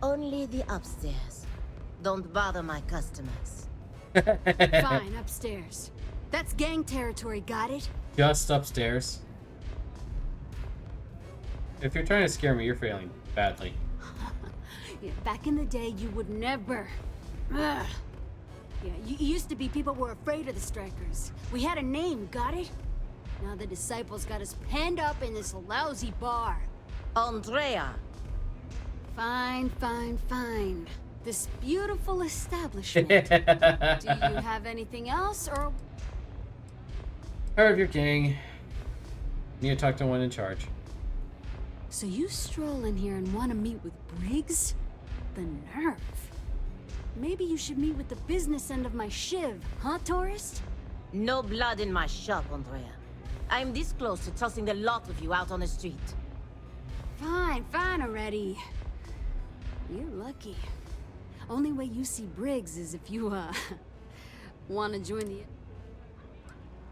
[SPEAKER 15] Only the upstairs. Don't bother my customers.
[SPEAKER 14] Fine, upstairs. That's gang territory, got it?
[SPEAKER 1] Just upstairs. If you're trying to scare me, you're failing badly.
[SPEAKER 14] Yeah, back in the day, you would never. Ugh. Yeah, you used to be people were afraid of the Strikers. We had a name, got it? Now the disciples got us penned up in this lousy bar.
[SPEAKER 15] Andrea.
[SPEAKER 14] Fine, fine, fine. This beautiful establishment. Do you have anything else, or...
[SPEAKER 1] Heard of your gang. Need to talk to one in charge.
[SPEAKER 14] So you stroll in here and want to meet with Briggs? The nerve. Maybe you should meet with the business end of my shiv, huh, tourist?
[SPEAKER 15] No blood in my shop, Andrea. I'm this close to tossing the lot of you out on the street.
[SPEAKER 14] Fine, fine already. You're lucky. Only way you see Briggs is if you, want to join the...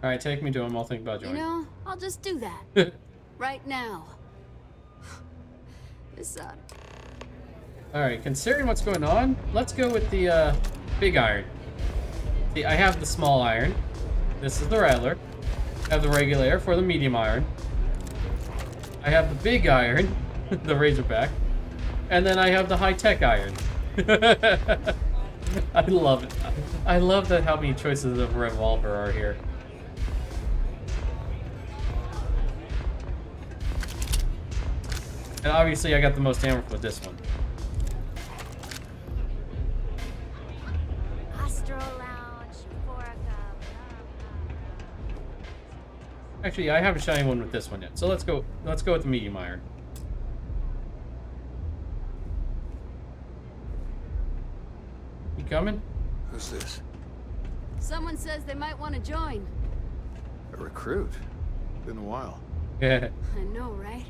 [SPEAKER 1] Alright, take me to him. I'll think about joining.
[SPEAKER 14] You know, I'll just do that. Right now. This,
[SPEAKER 1] Alright, considering what's going on, let's go with the, big iron. See, I have the small iron. This is the Rattler. I have the regular for the medium iron. I have the big iron, the Razorback. And then I have the high-tech iron. I love it. I love that how many choices of revolver are here. And obviously I got the most ammo with this one. Actually, I haven't shot anyone with this one yet. So let's go with the medium iron. You coming?
[SPEAKER 16] Who's this?
[SPEAKER 14] Someone says they might want to join.
[SPEAKER 16] A recruit? Been a while.
[SPEAKER 1] Yeah.
[SPEAKER 14] I know, right?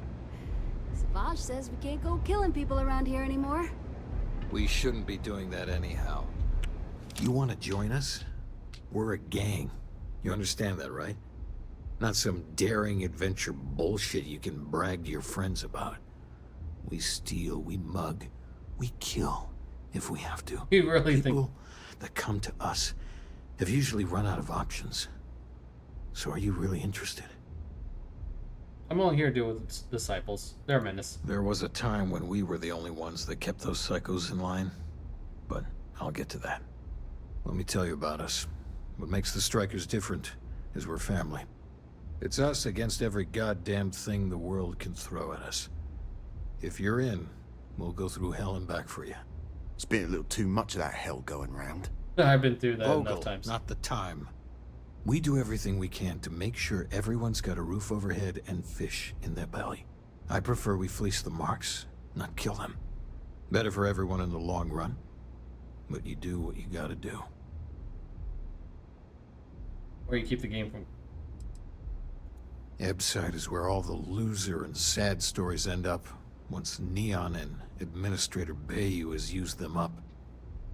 [SPEAKER 14] Savage says we can't go killing people around here anymore.
[SPEAKER 16] We shouldn't be doing that anyhow. You want to join us? We're a gang. You understand that, right? Not some daring adventure bullshit you can brag to your friends about. We steal, we mug, we kill if we have to.
[SPEAKER 1] You really
[SPEAKER 16] People that come to us have usually run out of options. So are you really interested?
[SPEAKER 1] I'm only here to deal with disciples. They're a menace.
[SPEAKER 16] There was a time when we were the only ones that kept those psychos in line. But I'll get to that. Let me tell you about us. What makes the Strikers different is we're family. It's us against every goddamn thing the world can throw at us. If you're in, we'll go through hell and back for you.
[SPEAKER 8] It's been a little too much of that hell going round.
[SPEAKER 1] I've been through that
[SPEAKER 16] Vogel,
[SPEAKER 1] enough times.
[SPEAKER 16] Not the time. We do everything we can to make sure everyone's got a roof overhead and fish in their belly. I prefer we fleece the marks, not kill them. Better for everyone in the long run. But you do what you gotta do.
[SPEAKER 1] Or you keep the game from...
[SPEAKER 16] Ebside is where all the loser and sad stories end up, once Neon and Administrator Bayou has used them up.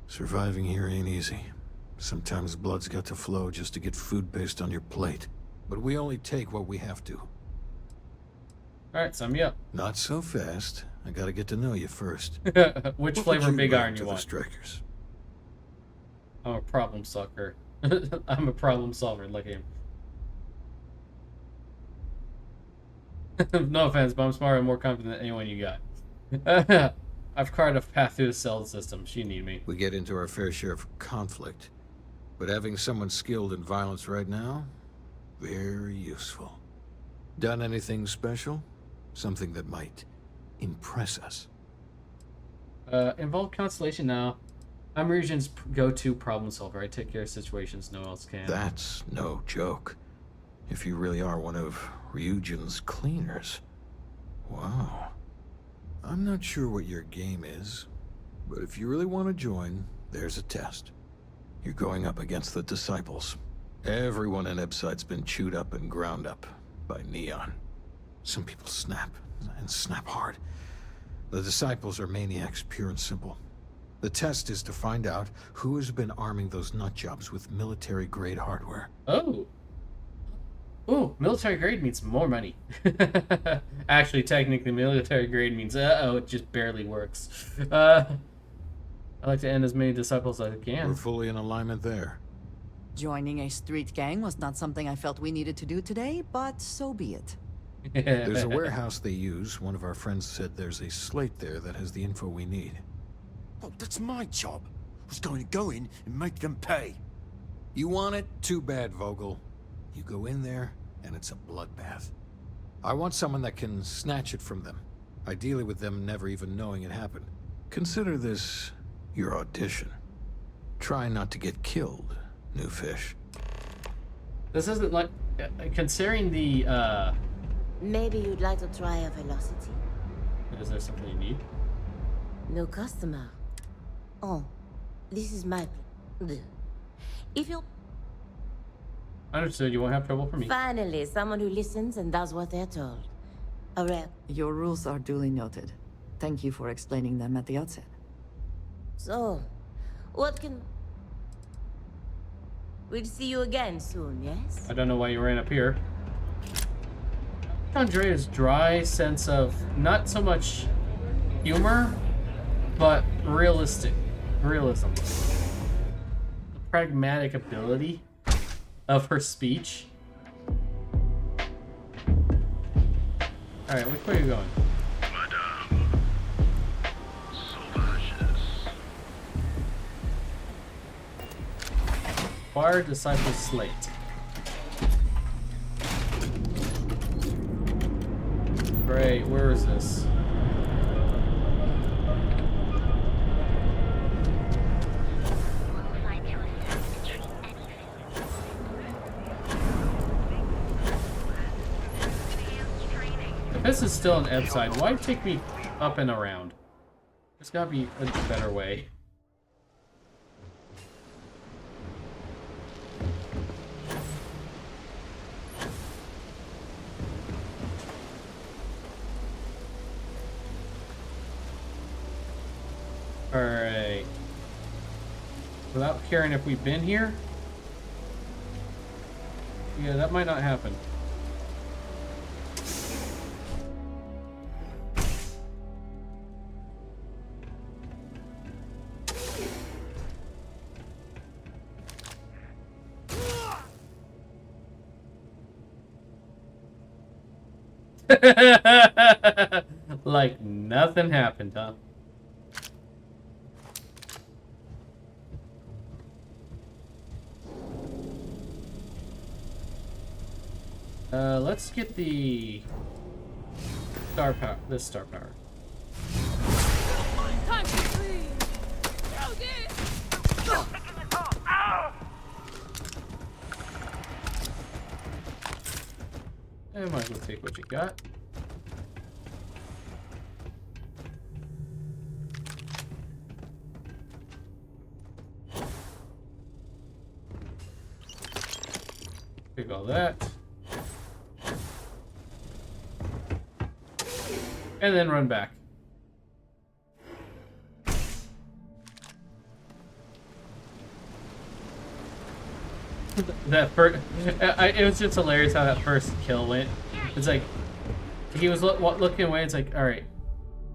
[SPEAKER 16] Surviving here ain't easy. Sometimes blood's got to flow just to get food based on your plate. But we only take what we have to.
[SPEAKER 1] Alright, sum me up.
[SPEAKER 16] Not so fast. I gotta get to know you first.
[SPEAKER 1] Which flavor big iron you want?
[SPEAKER 16] Strikers?
[SPEAKER 1] I'm a problem sucker. I'm a problem solver, look at him. No offense, but I'm smarter and more confident than anyone you got. I've carved a path through the cell system. She need me.
[SPEAKER 16] We get into our fair share of conflict, but having someone skilled in violence right now, very useful. Done anything special? Something that might impress us?
[SPEAKER 1] Involved Constellation now. I'm Ryujin's go-to problem solver. I take care of situations no one else can.
[SPEAKER 16] That's no joke. If you really are one of Ryujin's cleaners. Wow. I'm not sure what your game is, but if you really want to join, there's a test. You're going up against the Disciples. Everyone in Ebside's been chewed up and ground up by Neon. Some people snap, and snap hard. The Disciples are maniacs, pure and simple. The test is to find out who has been arming those nutjobs with military-grade hardware.
[SPEAKER 1] Oh. Ooh, military grade means more money. Actually, technically, military grade means, it just barely works. I like to end as many disciples as I can.
[SPEAKER 16] We're fully in alignment there.
[SPEAKER 17] Joining a street gang was not something I felt we needed to do today, but so be it.
[SPEAKER 16] There's a warehouse they use. One of our friends said there's a slate there that has the info we need.
[SPEAKER 11] Oh, that's my job. I was going to go in and make them pay.
[SPEAKER 16] You want it? Too bad, Vogel. You go in there, and it's a bloodbath. I want someone that can snatch it from them. Ideally with them never even knowing it happened. Consider this your audition. Try not to get killed, new fish.
[SPEAKER 1] This isn't like... considering the,
[SPEAKER 15] Maybe you'd like to try a velocity.
[SPEAKER 1] Is there something you need?
[SPEAKER 15] No customer. Oh, this is my... If you...
[SPEAKER 1] Understood, you won't have trouble for me.
[SPEAKER 15] Finally, someone who listens and does what they're told. A rep.
[SPEAKER 17] Your rules are duly noted. Thank you for explaining them at the outset.
[SPEAKER 15] So, what can... We'll see you again soon, yes?
[SPEAKER 1] I don't know why you ran up here. Andrea's dry sense of not so much humor, but realism. The pragmatic ability of her speech. Alright, which way are you going? Acquire Disciple Slate. Great, where is this? If this is still an ebb side, why take me up and around? There's gotta be a better way. Alright. Without caring if we've been here? Yeah, that might not happen. Like nothing happened, huh? Let's get the star power. This star power. I might as well take what you got. Take all that. And then run back. That first, it was just hilarious how that first kill went. It's like he was looking away. It's like, all right,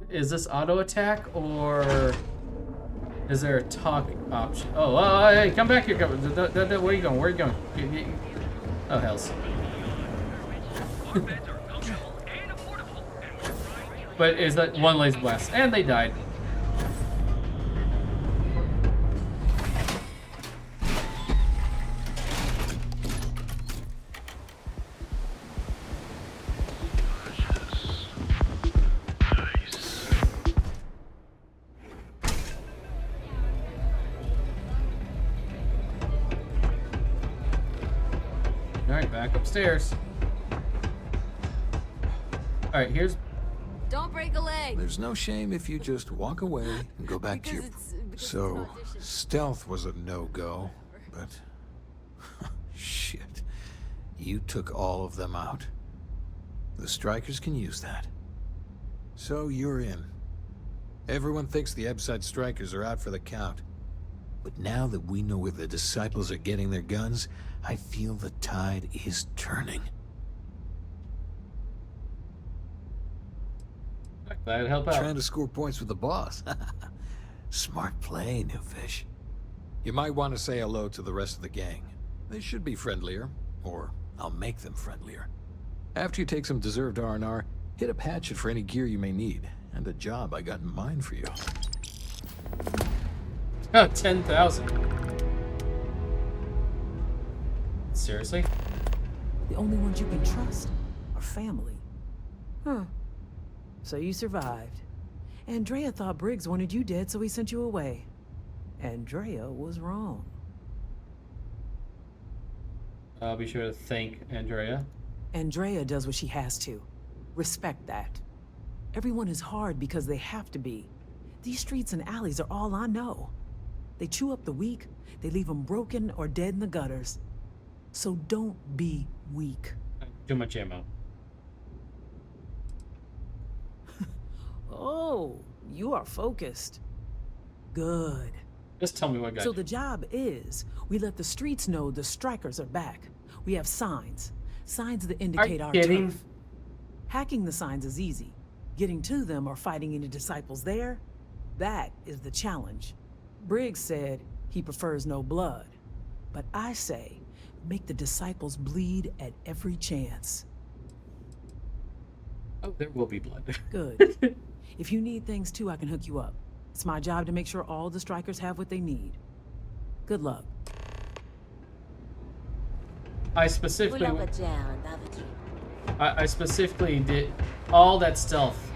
[SPEAKER 1] is this auto attack or is there a talk option? Oh, hey, come back here! Where are you going? Where are you going? Oh hells! But is that one laser blast? And they died. Alright, back upstairs. Alright, here's...
[SPEAKER 14] Don't break a leg.
[SPEAKER 16] There's no shame if you just walk away and go back to your... So, stealth was a no-go, but... Shit. You took all of them out. The strikers can use that. So you're in. Everyone thinks the Ebside strikers are out for the count. But now that we know where the disciples are getting their guns, I feel the tide is turning.
[SPEAKER 1] Glad to help out.
[SPEAKER 16] Trying to score points with the boss. Smart play, new fish. You might want to say hello to the rest of the gang. They should be friendlier, or I'll make them friendlier. After you take some deserved R&R, hit up Hatchet for any gear you may need, and a job I got in mind for you.
[SPEAKER 1] Oh, 10,000. Seriously?
[SPEAKER 18] The only ones you can trust are family. Huh. So you survived. Andrea thought Briggs wanted you dead, so he sent you away. Andrea was wrong.
[SPEAKER 1] I'll be sure to thank Andrea.
[SPEAKER 18] Andrea does what she has to. Respect that. Everyone is hard because they have to be. These streets and alleys are all I know. They chew up the weak, they leave them broken or dead in the gutters. So don't be weak.
[SPEAKER 1] Too much ammo.
[SPEAKER 18] Oh, you are focused. Good.
[SPEAKER 1] Just tell me what guy.
[SPEAKER 18] So the job is, we let the streets know the strikers are back. We have signs that indicate our turf. Hacking the signs is easy. Getting to them or fighting any disciples there, that is the challenge. Briggs said he prefers no blood. But I say, make the disciples bleed at every chance.
[SPEAKER 1] Oh, there will be blood.
[SPEAKER 18] Good. If you need things too, I can hook you up. It's my job to make sure all the strikers have what they need. Good luck.
[SPEAKER 1] I specifically did all that stealth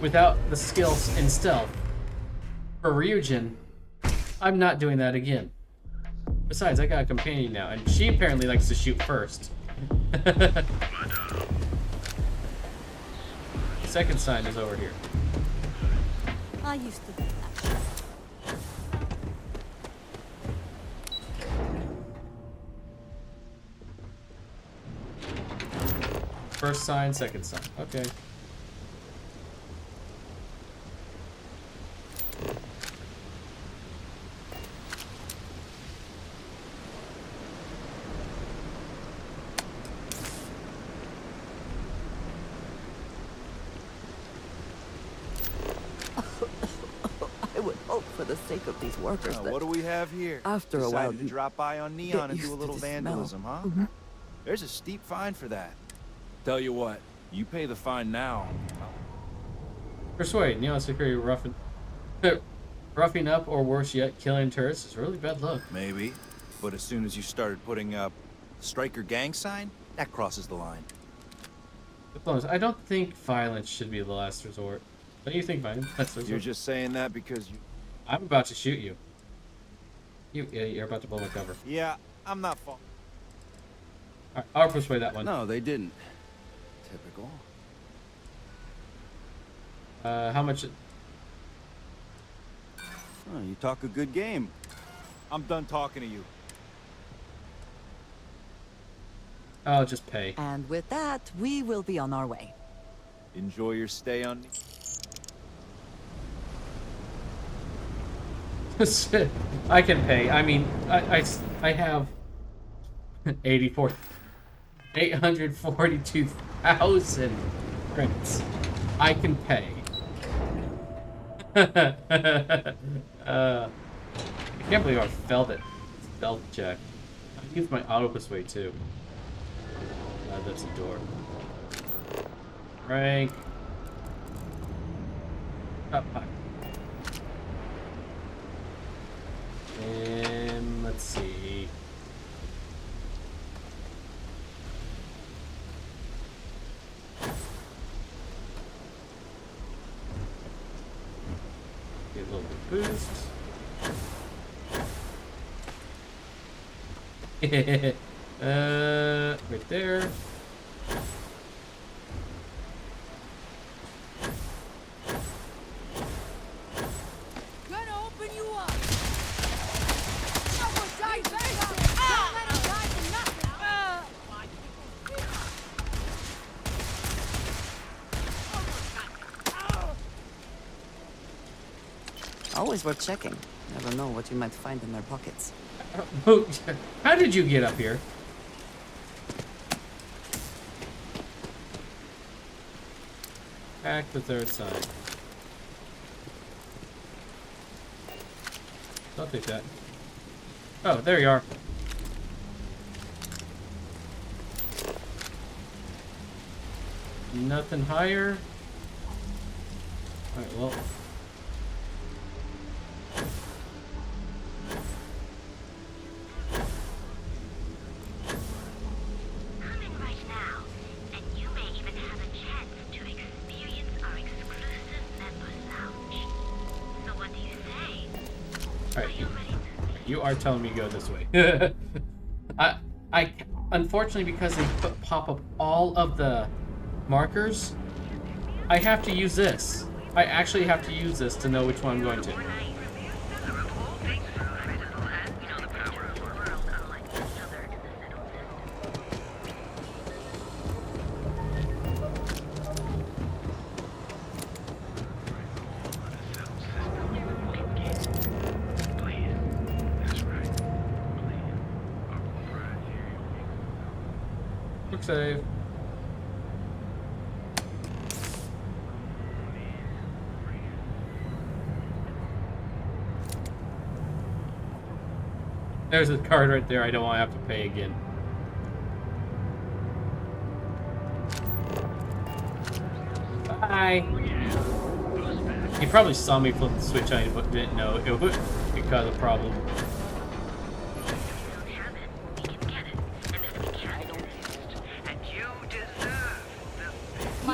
[SPEAKER 1] without the skills in stealth. For Ryujin, I'm not doing that again. Besides, I got a companion now, and she apparently likes to shoot first. Second sign is over here.
[SPEAKER 15] I used to do that.
[SPEAKER 1] First sign, second sign. Okay.
[SPEAKER 19] I would hope for the sake of these workers that
[SPEAKER 20] what do we have here?
[SPEAKER 19] after a while
[SPEAKER 20] Decided to
[SPEAKER 19] you
[SPEAKER 20] drop by on Neon and
[SPEAKER 19] get
[SPEAKER 20] do a
[SPEAKER 19] used to
[SPEAKER 20] little
[SPEAKER 19] the smell.
[SPEAKER 20] vandalism, huh? There's a steep fine for that.
[SPEAKER 21] Tell you what, you pay the fine now.
[SPEAKER 1] Persuade. Neon security roughing up, or worse yet, killing tourists is a really bad look.
[SPEAKER 20] Maybe, but as soon as you started putting up striker gang sign, that crosses the line.
[SPEAKER 1] I don't think violence should be the last resort. Don't you think violence?
[SPEAKER 20] You're just saying that because you...
[SPEAKER 1] I'm about to shoot you. You're about to blow my cover.
[SPEAKER 20] Yeah, I'm not fault.
[SPEAKER 1] Alright, I'll persuade that one.
[SPEAKER 20] No, they didn't. Typical.
[SPEAKER 1] How much...
[SPEAKER 20] Oh, you talk a good game. I'm done talking to you.
[SPEAKER 1] I'll just pay.
[SPEAKER 17] And with that, we will be on our way.
[SPEAKER 20] Enjoy your stay on...
[SPEAKER 1] I can pay. I mean, I have 842,000 credits. I can pay. I can't believe I failed it. Stealth check. I used my auto persuade too. That's a door. Rank. Up high. And let's see. Get a little bit of boost. Right there.
[SPEAKER 17] Always worth checking. Never know what you might find in their pockets.
[SPEAKER 1] How did you get up here? Hack the third side. I'll take that. Oh, there you are. Nothing higher. Alright, well. You are telling me to go this way. I unfortunately, because they pop up all of the markers, I have to use this. I actually have to use this to know which one I'm going to. save. There's a card right there. I don't want to have to pay again. Bye. He probably saw me flip the switch on, but didn't know it would cause a problem.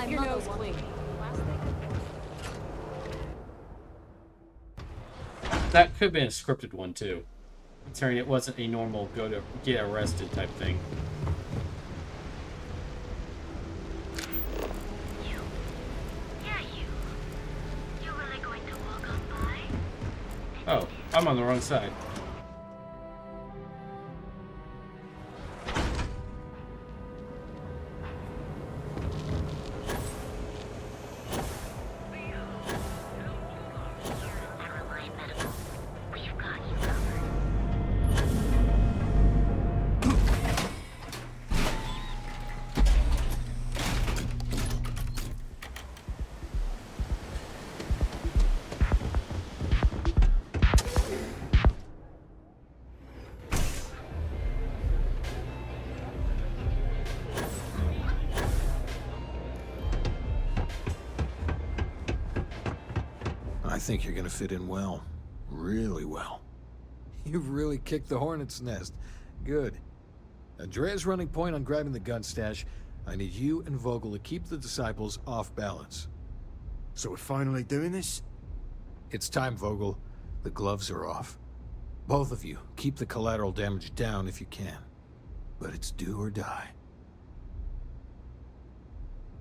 [SPEAKER 2] Keep your nose clean.
[SPEAKER 1] That could have been a scripted one too, considering it wasn't a normal go to get arrested type thing. Oh, I'm on the wrong side.
[SPEAKER 16] I think you're gonna fit in well. Really well. You've really kicked the hornet's nest. Good. Andrea's running point on grabbing the gun stash. I need you and Vogel to keep the disciples off balance.
[SPEAKER 11] So we're finally doing this?
[SPEAKER 16] It's time, Vogel. The gloves are off. Both of you, keep the collateral damage down if you can. But it's do or die.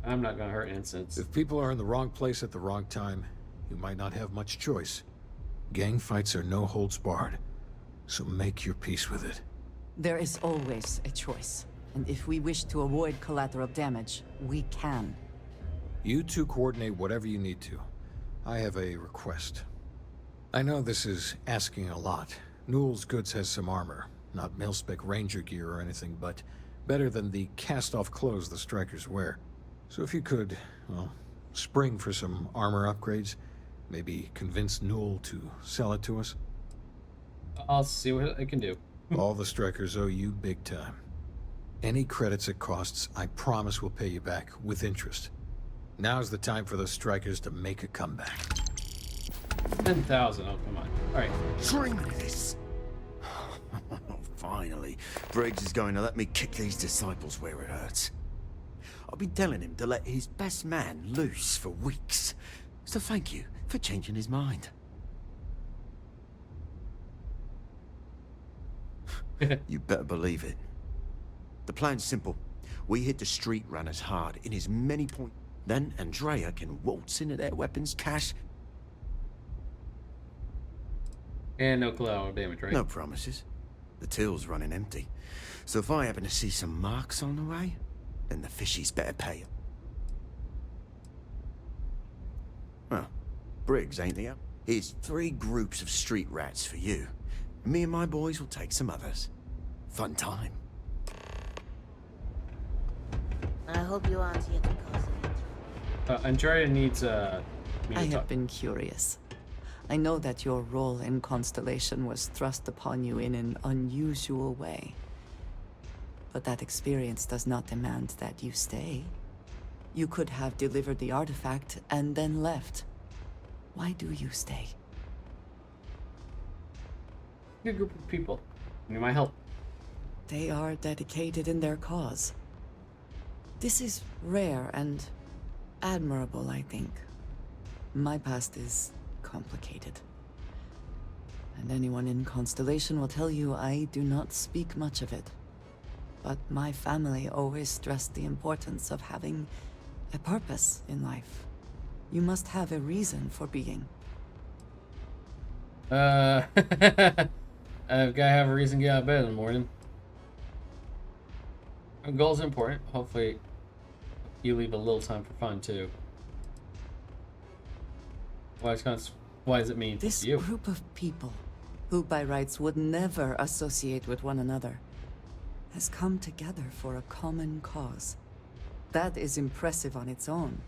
[SPEAKER 1] I'm not gonna hurt innocents.
[SPEAKER 16] If people are in the wrong place at the wrong time, you might not have much choice. Gang fights are no holds barred, so make your peace with it.
[SPEAKER 17] There is always a choice. And if we wish to avoid collateral damage, we can.
[SPEAKER 16] You two coordinate whatever you need to. I have a request. I know this is asking a lot. Newell's Goods has some armor. Not mil-spec ranger gear or anything, but better than the cast-off clothes the strikers wear. So if you could, well, spring for some armor upgrades, maybe convince Newell to sell it to us.
[SPEAKER 1] I'll see what I can do.
[SPEAKER 16] All the strikers owe you big time. Any credits it costs, I promise we'll pay you back with interest. Now's the time for those strikers to make a comeback.
[SPEAKER 1] 10,000. Oh, come on. All right.
[SPEAKER 11] Dream of this. Finally, Briggs is going to let me kick these disciples where it hurts. I've been telling him to let his best man loose for weeks. So thank you for changing his mind. You better believe it. The plan's simple. We hit the street runners hard in as many points. Then Andrea can waltz into their weapons cache.
[SPEAKER 1] And no collateral damage, right?
[SPEAKER 11] No promises. The till's running empty. So if I happen to see some marks on the way, then the fishies better pay. Well, Briggs ain't the up. Here's 3 groups of street rats for you. Me and my boys will take some others. Fun time.
[SPEAKER 15] I hope you aren't here to cause it.
[SPEAKER 1] Andrea needs
[SPEAKER 17] I have been curious. I know that your role in Constellation was thrust upon you in an unusual way. But that experience does not demand that you stay. You could have delivered the artifact and then left. Why do you stay?
[SPEAKER 1] Good group of people. Need my help.
[SPEAKER 17] They are dedicated in their cause. This is rare and admirable, I think. My past is complicated. And anyone in Constellation will tell you I do not speak much of it. But my family always stressed the importance of having a purpose in life. You must have a reason for being.
[SPEAKER 1] I've got to have a reason to get out of bed in the morning. Goals are important. Hopefully, you leave a little time for fun too. Why does it mean
[SPEAKER 17] This
[SPEAKER 1] you?
[SPEAKER 17] group of people, who by rights would never associate with one another, has come together for a common cause. That is impressive on its own,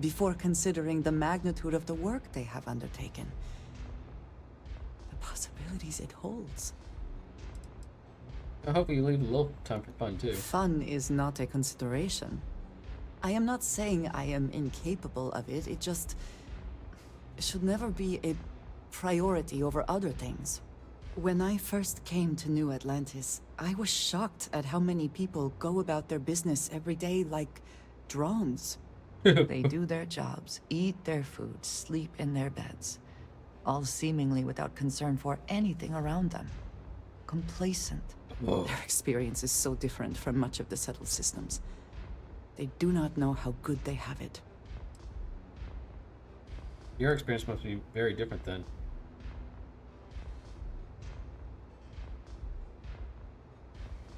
[SPEAKER 17] before considering the magnitude of the work they have undertaken. The possibilities it holds.
[SPEAKER 1] I hope you leave a little time for fun, too.
[SPEAKER 17] Fun is not a consideration. I am not saying I am incapable of it, it just should never be a priority over other things. When I first came to New Atlantis, I was shocked at how many people go about their business every day like drones. They do their jobs, eat their food, sleep in their beds, all seemingly without concern for anything around them. Complacent.
[SPEAKER 1] Whoa.
[SPEAKER 17] Their experience is so different from much of the settled systems. They do not know how good they have it.
[SPEAKER 1] Your experience must be very different then.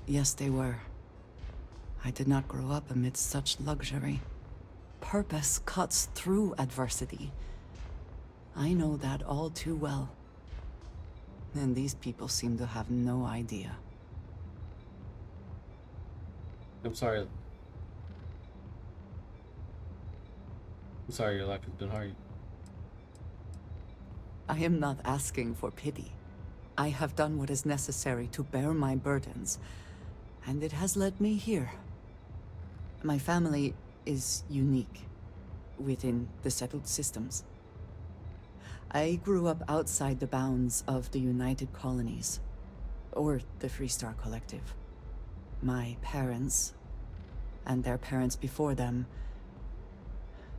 [SPEAKER 17] Yes, they were. I did not grow up amidst such luxury. Purpose cuts through adversity. I know that all too well. And these people seem to have no idea.
[SPEAKER 1] I'm sorry. I'm sorry your life has been hard.
[SPEAKER 17] I am not asking for pity. I have done what is necessary to bear my burdens, and it has led me here. My family is unique within the settled systems. I grew up outside the bounds of the United Colonies, or the Freestar Collective. My parents, and their parents before them,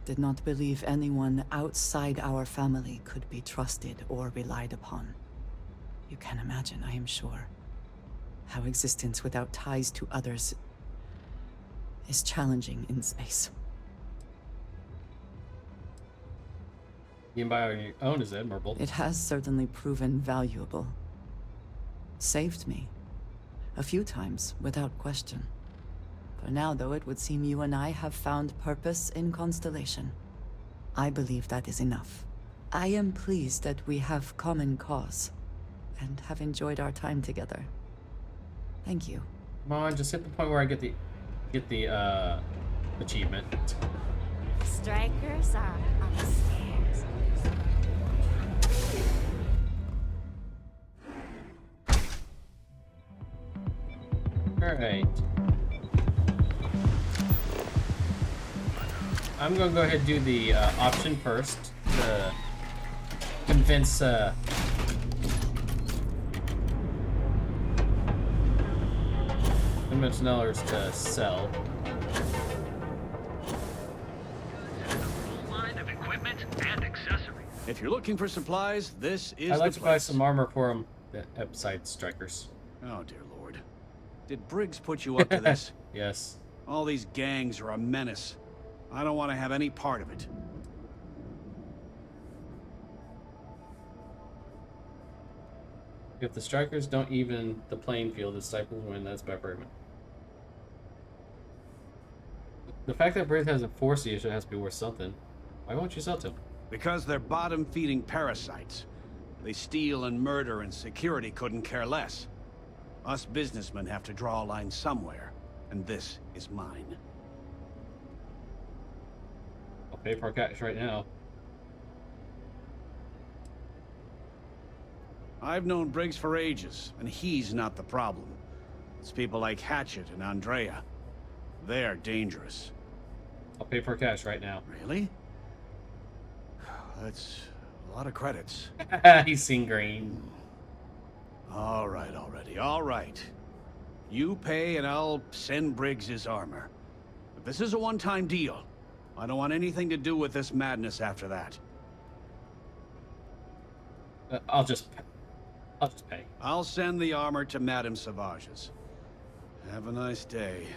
[SPEAKER 17] did not believe anyone outside our family could be trusted or relied upon. You can imagine, I am sure, how existence without ties to others is challenging in space.
[SPEAKER 1] Being by on your own is admirable.
[SPEAKER 17] It has certainly proven valuable. Saved me. A few times, without question. For now, though, it would seem you and I have found purpose in Constellation. I believe that is enough. I am pleased that we have common cause, and have enjoyed our time together. Thank you.
[SPEAKER 1] Come on, just hit the point where I get the achievement.
[SPEAKER 14] Strikers are upstairs.
[SPEAKER 1] Alright. I'm gonna go ahead and do the option first to convince Nellers to sell.
[SPEAKER 6] If you're looking for supplies, this is
[SPEAKER 1] I'd like
[SPEAKER 6] the
[SPEAKER 1] to buy
[SPEAKER 6] place.
[SPEAKER 1] some armor for him besides strikers.
[SPEAKER 6] Oh, dear Lord. Did Briggs put you up to this?
[SPEAKER 1] Yes.
[SPEAKER 6] All these gangs are a menace. I don't want to have any part of it.
[SPEAKER 1] If the strikers don't even the playing field, the disciples win. That's by Bergman. The fact that Briggs has a force issue has to be worth something. Why won't you sell to him?
[SPEAKER 6] Because they're bottom-feeding parasites. They steal and murder, and security couldn't care less. Us businessmen have to draw a line somewhere, and this is mine.
[SPEAKER 1] I'll pay for cash right now.
[SPEAKER 6] I've known Briggs for ages, and he's not the problem. It's people like Hatchet and Andrea. They're dangerous.
[SPEAKER 1] I'll pay for cash right now.
[SPEAKER 6] Really? That's a lot of credits.
[SPEAKER 1] He's seen green.
[SPEAKER 6] All right, already, all right. You pay and I'll send Briggs his armor. But this is a one-time deal. I don't want anything to do with this madness after that.
[SPEAKER 1] I'll just pay.
[SPEAKER 6] I'll send the armor to Madame Savage's. Have a nice day.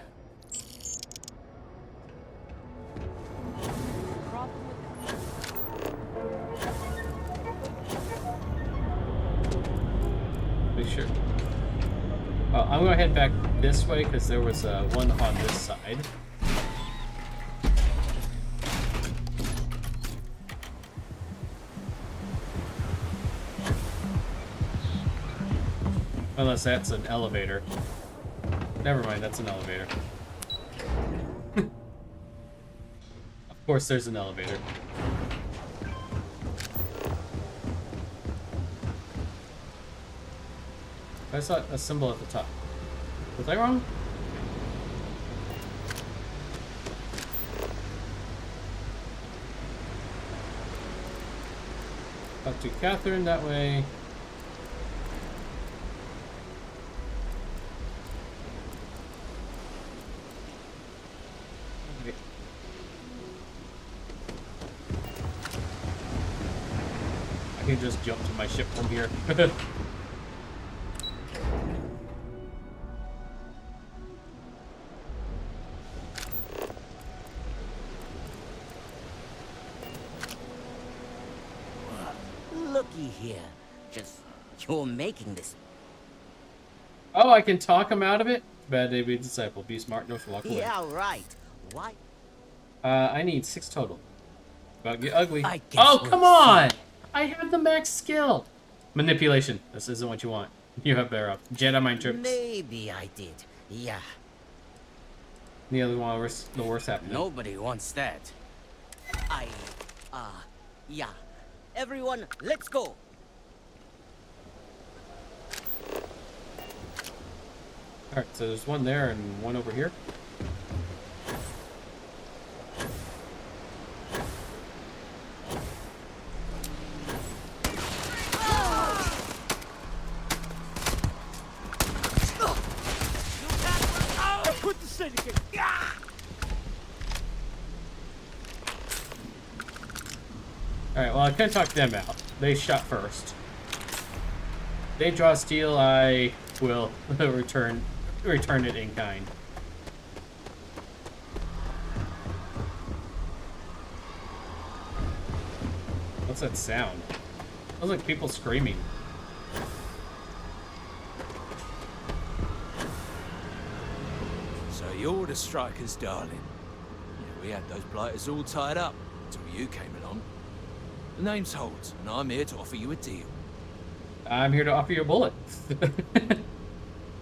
[SPEAKER 1] Be sure. I'm gonna head back this way because there was one on this side. Unless that's an elevator. Never mind, that's an elevator. Of course there's an elevator. I saw a symbol at the top. Was I wrong? Up to Catherine that way. Okay. I can just jump to my ship from here.
[SPEAKER 7] Looky here. Just, you're making this.
[SPEAKER 1] Oh, I can talk him out of it? Bad day, be a disciple. Be smart, no walk away.
[SPEAKER 7] Yeah, right. Why?
[SPEAKER 1] I need 6 total. About to get ugly.
[SPEAKER 7] I guess
[SPEAKER 1] Oh,
[SPEAKER 7] we'll
[SPEAKER 1] come on! I have the max skill. Manipulation. This isn't what you want. You have Vera. Jedi mind tricks.
[SPEAKER 7] Maybe I did. Yeah.
[SPEAKER 1] The other one, the worst happening.
[SPEAKER 7] Nobody wants that. Yeah. Everyone, let's go.
[SPEAKER 1] Alright, so there's one there and one over here.
[SPEAKER 7] Put the syndicate.
[SPEAKER 1] Alright, well I couldn't talk them out. They shot first. They draw steel, I will return it in kind. What's that sound? Sounds like people screaming.
[SPEAKER 21] So you're the strikers, darling. Yeah, we had those blighters all tied up until you came along. The name's Holt, and I'm here to offer you a deal.
[SPEAKER 1] I'm here to offer you a bullet.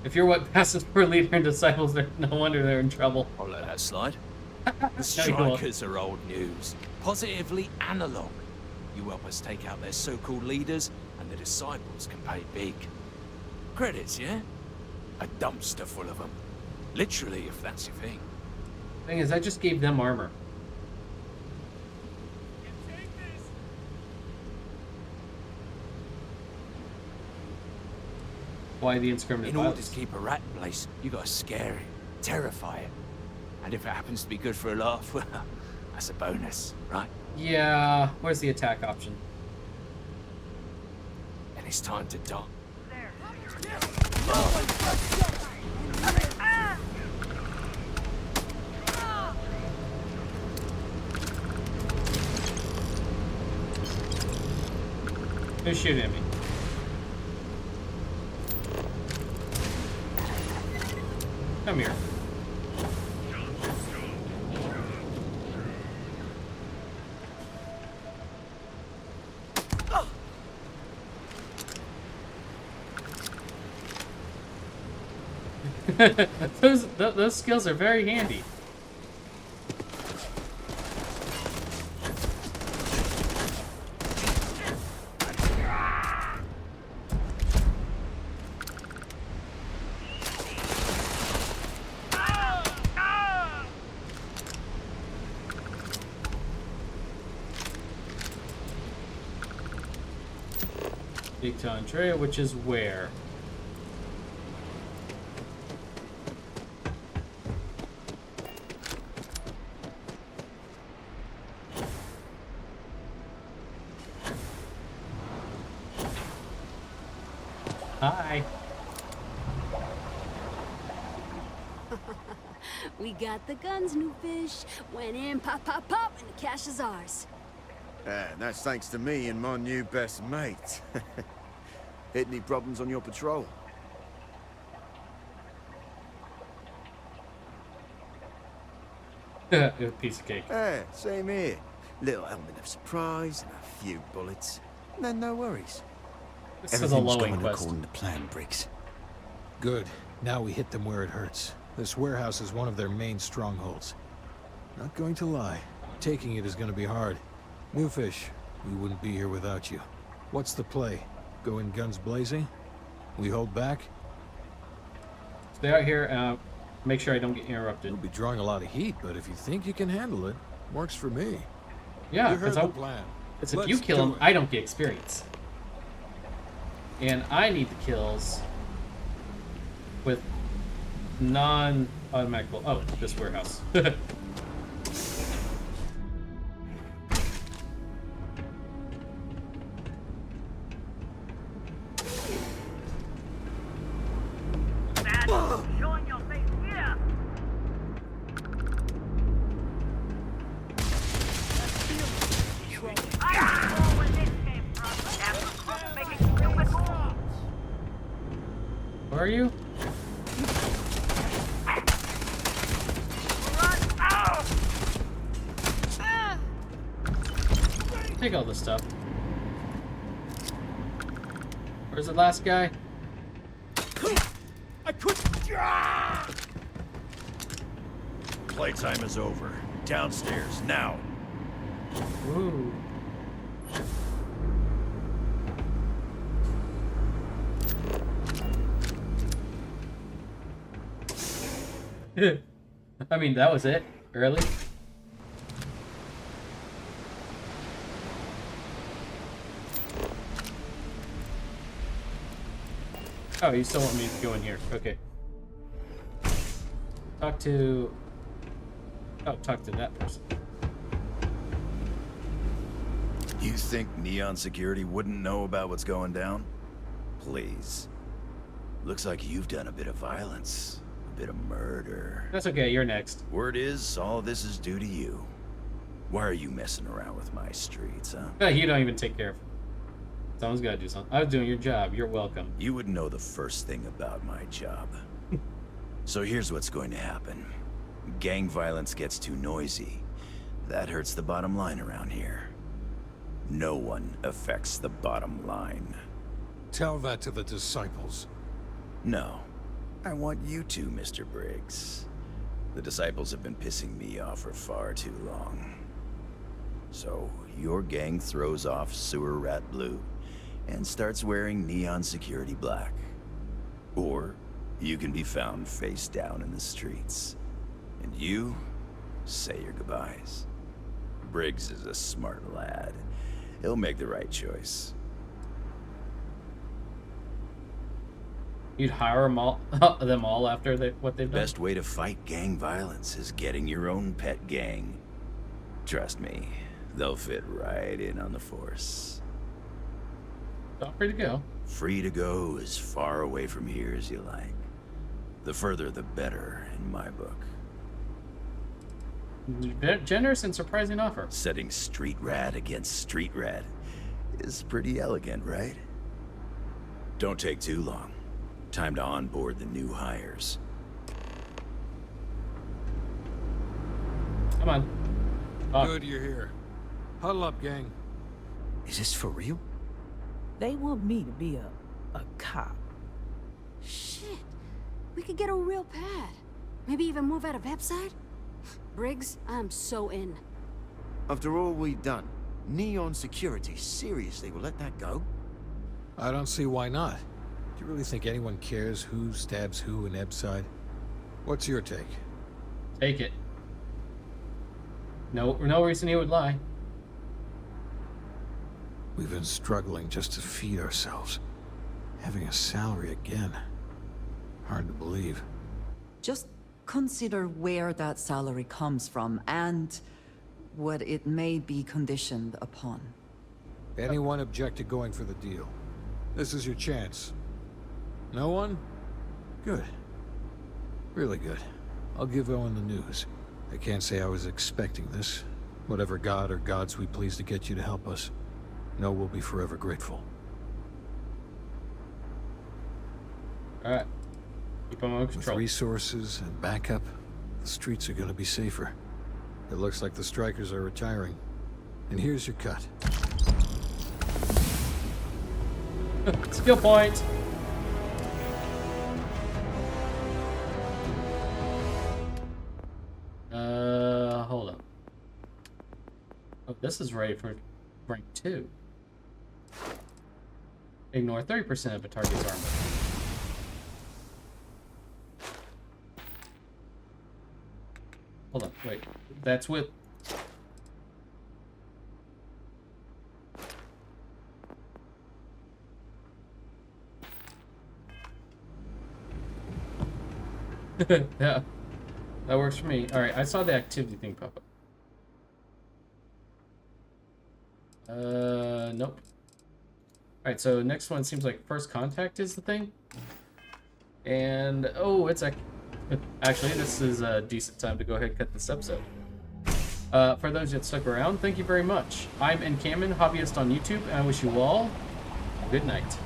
[SPEAKER 1] If you're what passes for a leader and disciples, no wonder they're in trouble.
[SPEAKER 21] I'll let that slide. The strikers are old news. Positively analog. You help us take out their so-called leaders, and the disciples can pay big. Credits, yeah? A dumpster full of them. Literally, if that's your thing.
[SPEAKER 1] Thing is, I just gave them armor. Why the indiscriminate
[SPEAKER 21] In order
[SPEAKER 1] violence?
[SPEAKER 21] to keep a rat in place, you gotta scare it, terrify it. And if it happens to be good for a laugh, well, that's a bonus, right?
[SPEAKER 1] Yeah, where's the attack option?
[SPEAKER 21] And it's time to die.
[SPEAKER 1] Who's shooting at me? Come here. those skills are very handy. Big to Andrea, which is where? Hi.
[SPEAKER 14] We got the guns, new fish. Went in, pop, pop, pop, and the cash is ours.
[SPEAKER 11] And that's thanks to me and my new best mate. Hit any problems on your patrol?
[SPEAKER 1] A piece of cake.
[SPEAKER 11] Same here. Little element of surprise and a few bullets. Then no worries.
[SPEAKER 1] This is a low
[SPEAKER 11] going
[SPEAKER 1] quest.
[SPEAKER 11] according to plan, Briggs.
[SPEAKER 16] Good. Now we hit them where it hurts. This warehouse is one of their main strongholds. Not going to lie, taking it is going to be hard. New fish, we wouldn't be here without you. What's the play? Go in guns blazing? We hold back?
[SPEAKER 1] Stay out here, make sure I don't get interrupted.
[SPEAKER 16] You'll be drawing a lot of heat, but if you think you can handle it, works for me.
[SPEAKER 1] Yeah,
[SPEAKER 16] you heard
[SPEAKER 1] because
[SPEAKER 16] the plan.
[SPEAKER 1] If you kill him, I don't get experience. And I need the kills with non-automatic. Oh, this warehouse. Where are you? Take all this stuff. Where's the last guy?
[SPEAKER 11] I could. Playtime is over. Downstairs now.
[SPEAKER 1] Ooh. I mean, that was it. Early. Oh, you still want me to go in here? Okay. Talk to that person.
[SPEAKER 11] You think Neon Security wouldn't know about what's going down? Please. Looks like you've done a bit of violence. A bit of murder.
[SPEAKER 1] That's okay, you're next.
[SPEAKER 11] Word is, all this is due to you. Why are you messing around with my streets, huh?
[SPEAKER 1] Yeah, you don't even take care of it. Someone's gotta do something. I was doing your job. You're welcome.
[SPEAKER 11] You wouldn't know the first thing about my job. So here's what's going to happen. Gang violence gets too noisy. That hurts the bottom line around here. No one affects the bottom line.
[SPEAKER 16] Tell that to the disciples.
[SPEAKER 11] No. I want you to, Mr. Briggs. The disciples have been pissing me off for far too long. So, your gang throws off Sewer Rat Blue and starts wearing Neon Security Black. Or, you can be found face down in the streets. And you say your goodbyes. Briggs is a smart lad. He'll make the right choice.
[SPEAKER 1] You'd hire them all after what they've done?
[SPEAKER 11] Best way to fight gang violence is getting your own pet gang. Trust me, they'll fit right in on the force.
[SPEAKER 1] Feel free to go.
[SPEAKER 11] Free to go as far away from here as you like. The further the better, in my book.
[SPEAKER 1] Generous and surprising offer.
[SPEAKER 11] Setting street rat against street rat is pretty elegant, right? Don't take too long. Time to onboard the new hires.
[SPEAKER 1] Come on.
[SPEAKER 16] Good you're here. Huddle up, gang.
[SPEAKER 11] Is this for real?
[SPEAKER 18] They want me to be a cop.
[SPEAKER 14] Shit. We could get a real pad. Maybe even move out of Epside? Briggs, I'm so in.
[SPEAKER 11] After all we've done, Neon Security seriously will let that go?
[SPEAKER 16] I don't see why not. Do you really think anyone cares who stabs who in Epside? What's your take?
[SPEAKER 1] Take it. No reason he would lie.
[SPEAKER 16] We've been struggling just to feed ourselves. Having a salary again. Hard to believe.
[SPEAKER 17] Just consider where that salary comes from and what it may be conditioned upon.
[SPEAKER 16] Anyone object to going for the deal? This is your chance. No one? Good. Really good. I'll give Owen the news. I can't say I was expecting this. Whatever god or gods we please to get you to help us. No, we'll be forever grateful.
[SPEAKER 1] Alright. Keep them under control.
[SPEAKER 16] With resources and backup, the streets are gonna be safer. It looks like the strikers are retiring. And here's your cut.
[SPEAKER 1] Skill point! this is ready for rank 2. Ignore 30% of a target's armor. Hold on, wait. That's with... Yeah, that works for me. Alright, I saw the activity thing pop up. Nope. Alright, so next one seems like first contact is the thing. And, oh, it's actually, this is a decent time to go ahead and cut this episode. For those that stuck around, thank you very much. I'm N-camon, hobbyist on YouTube, and I wish you all a good night.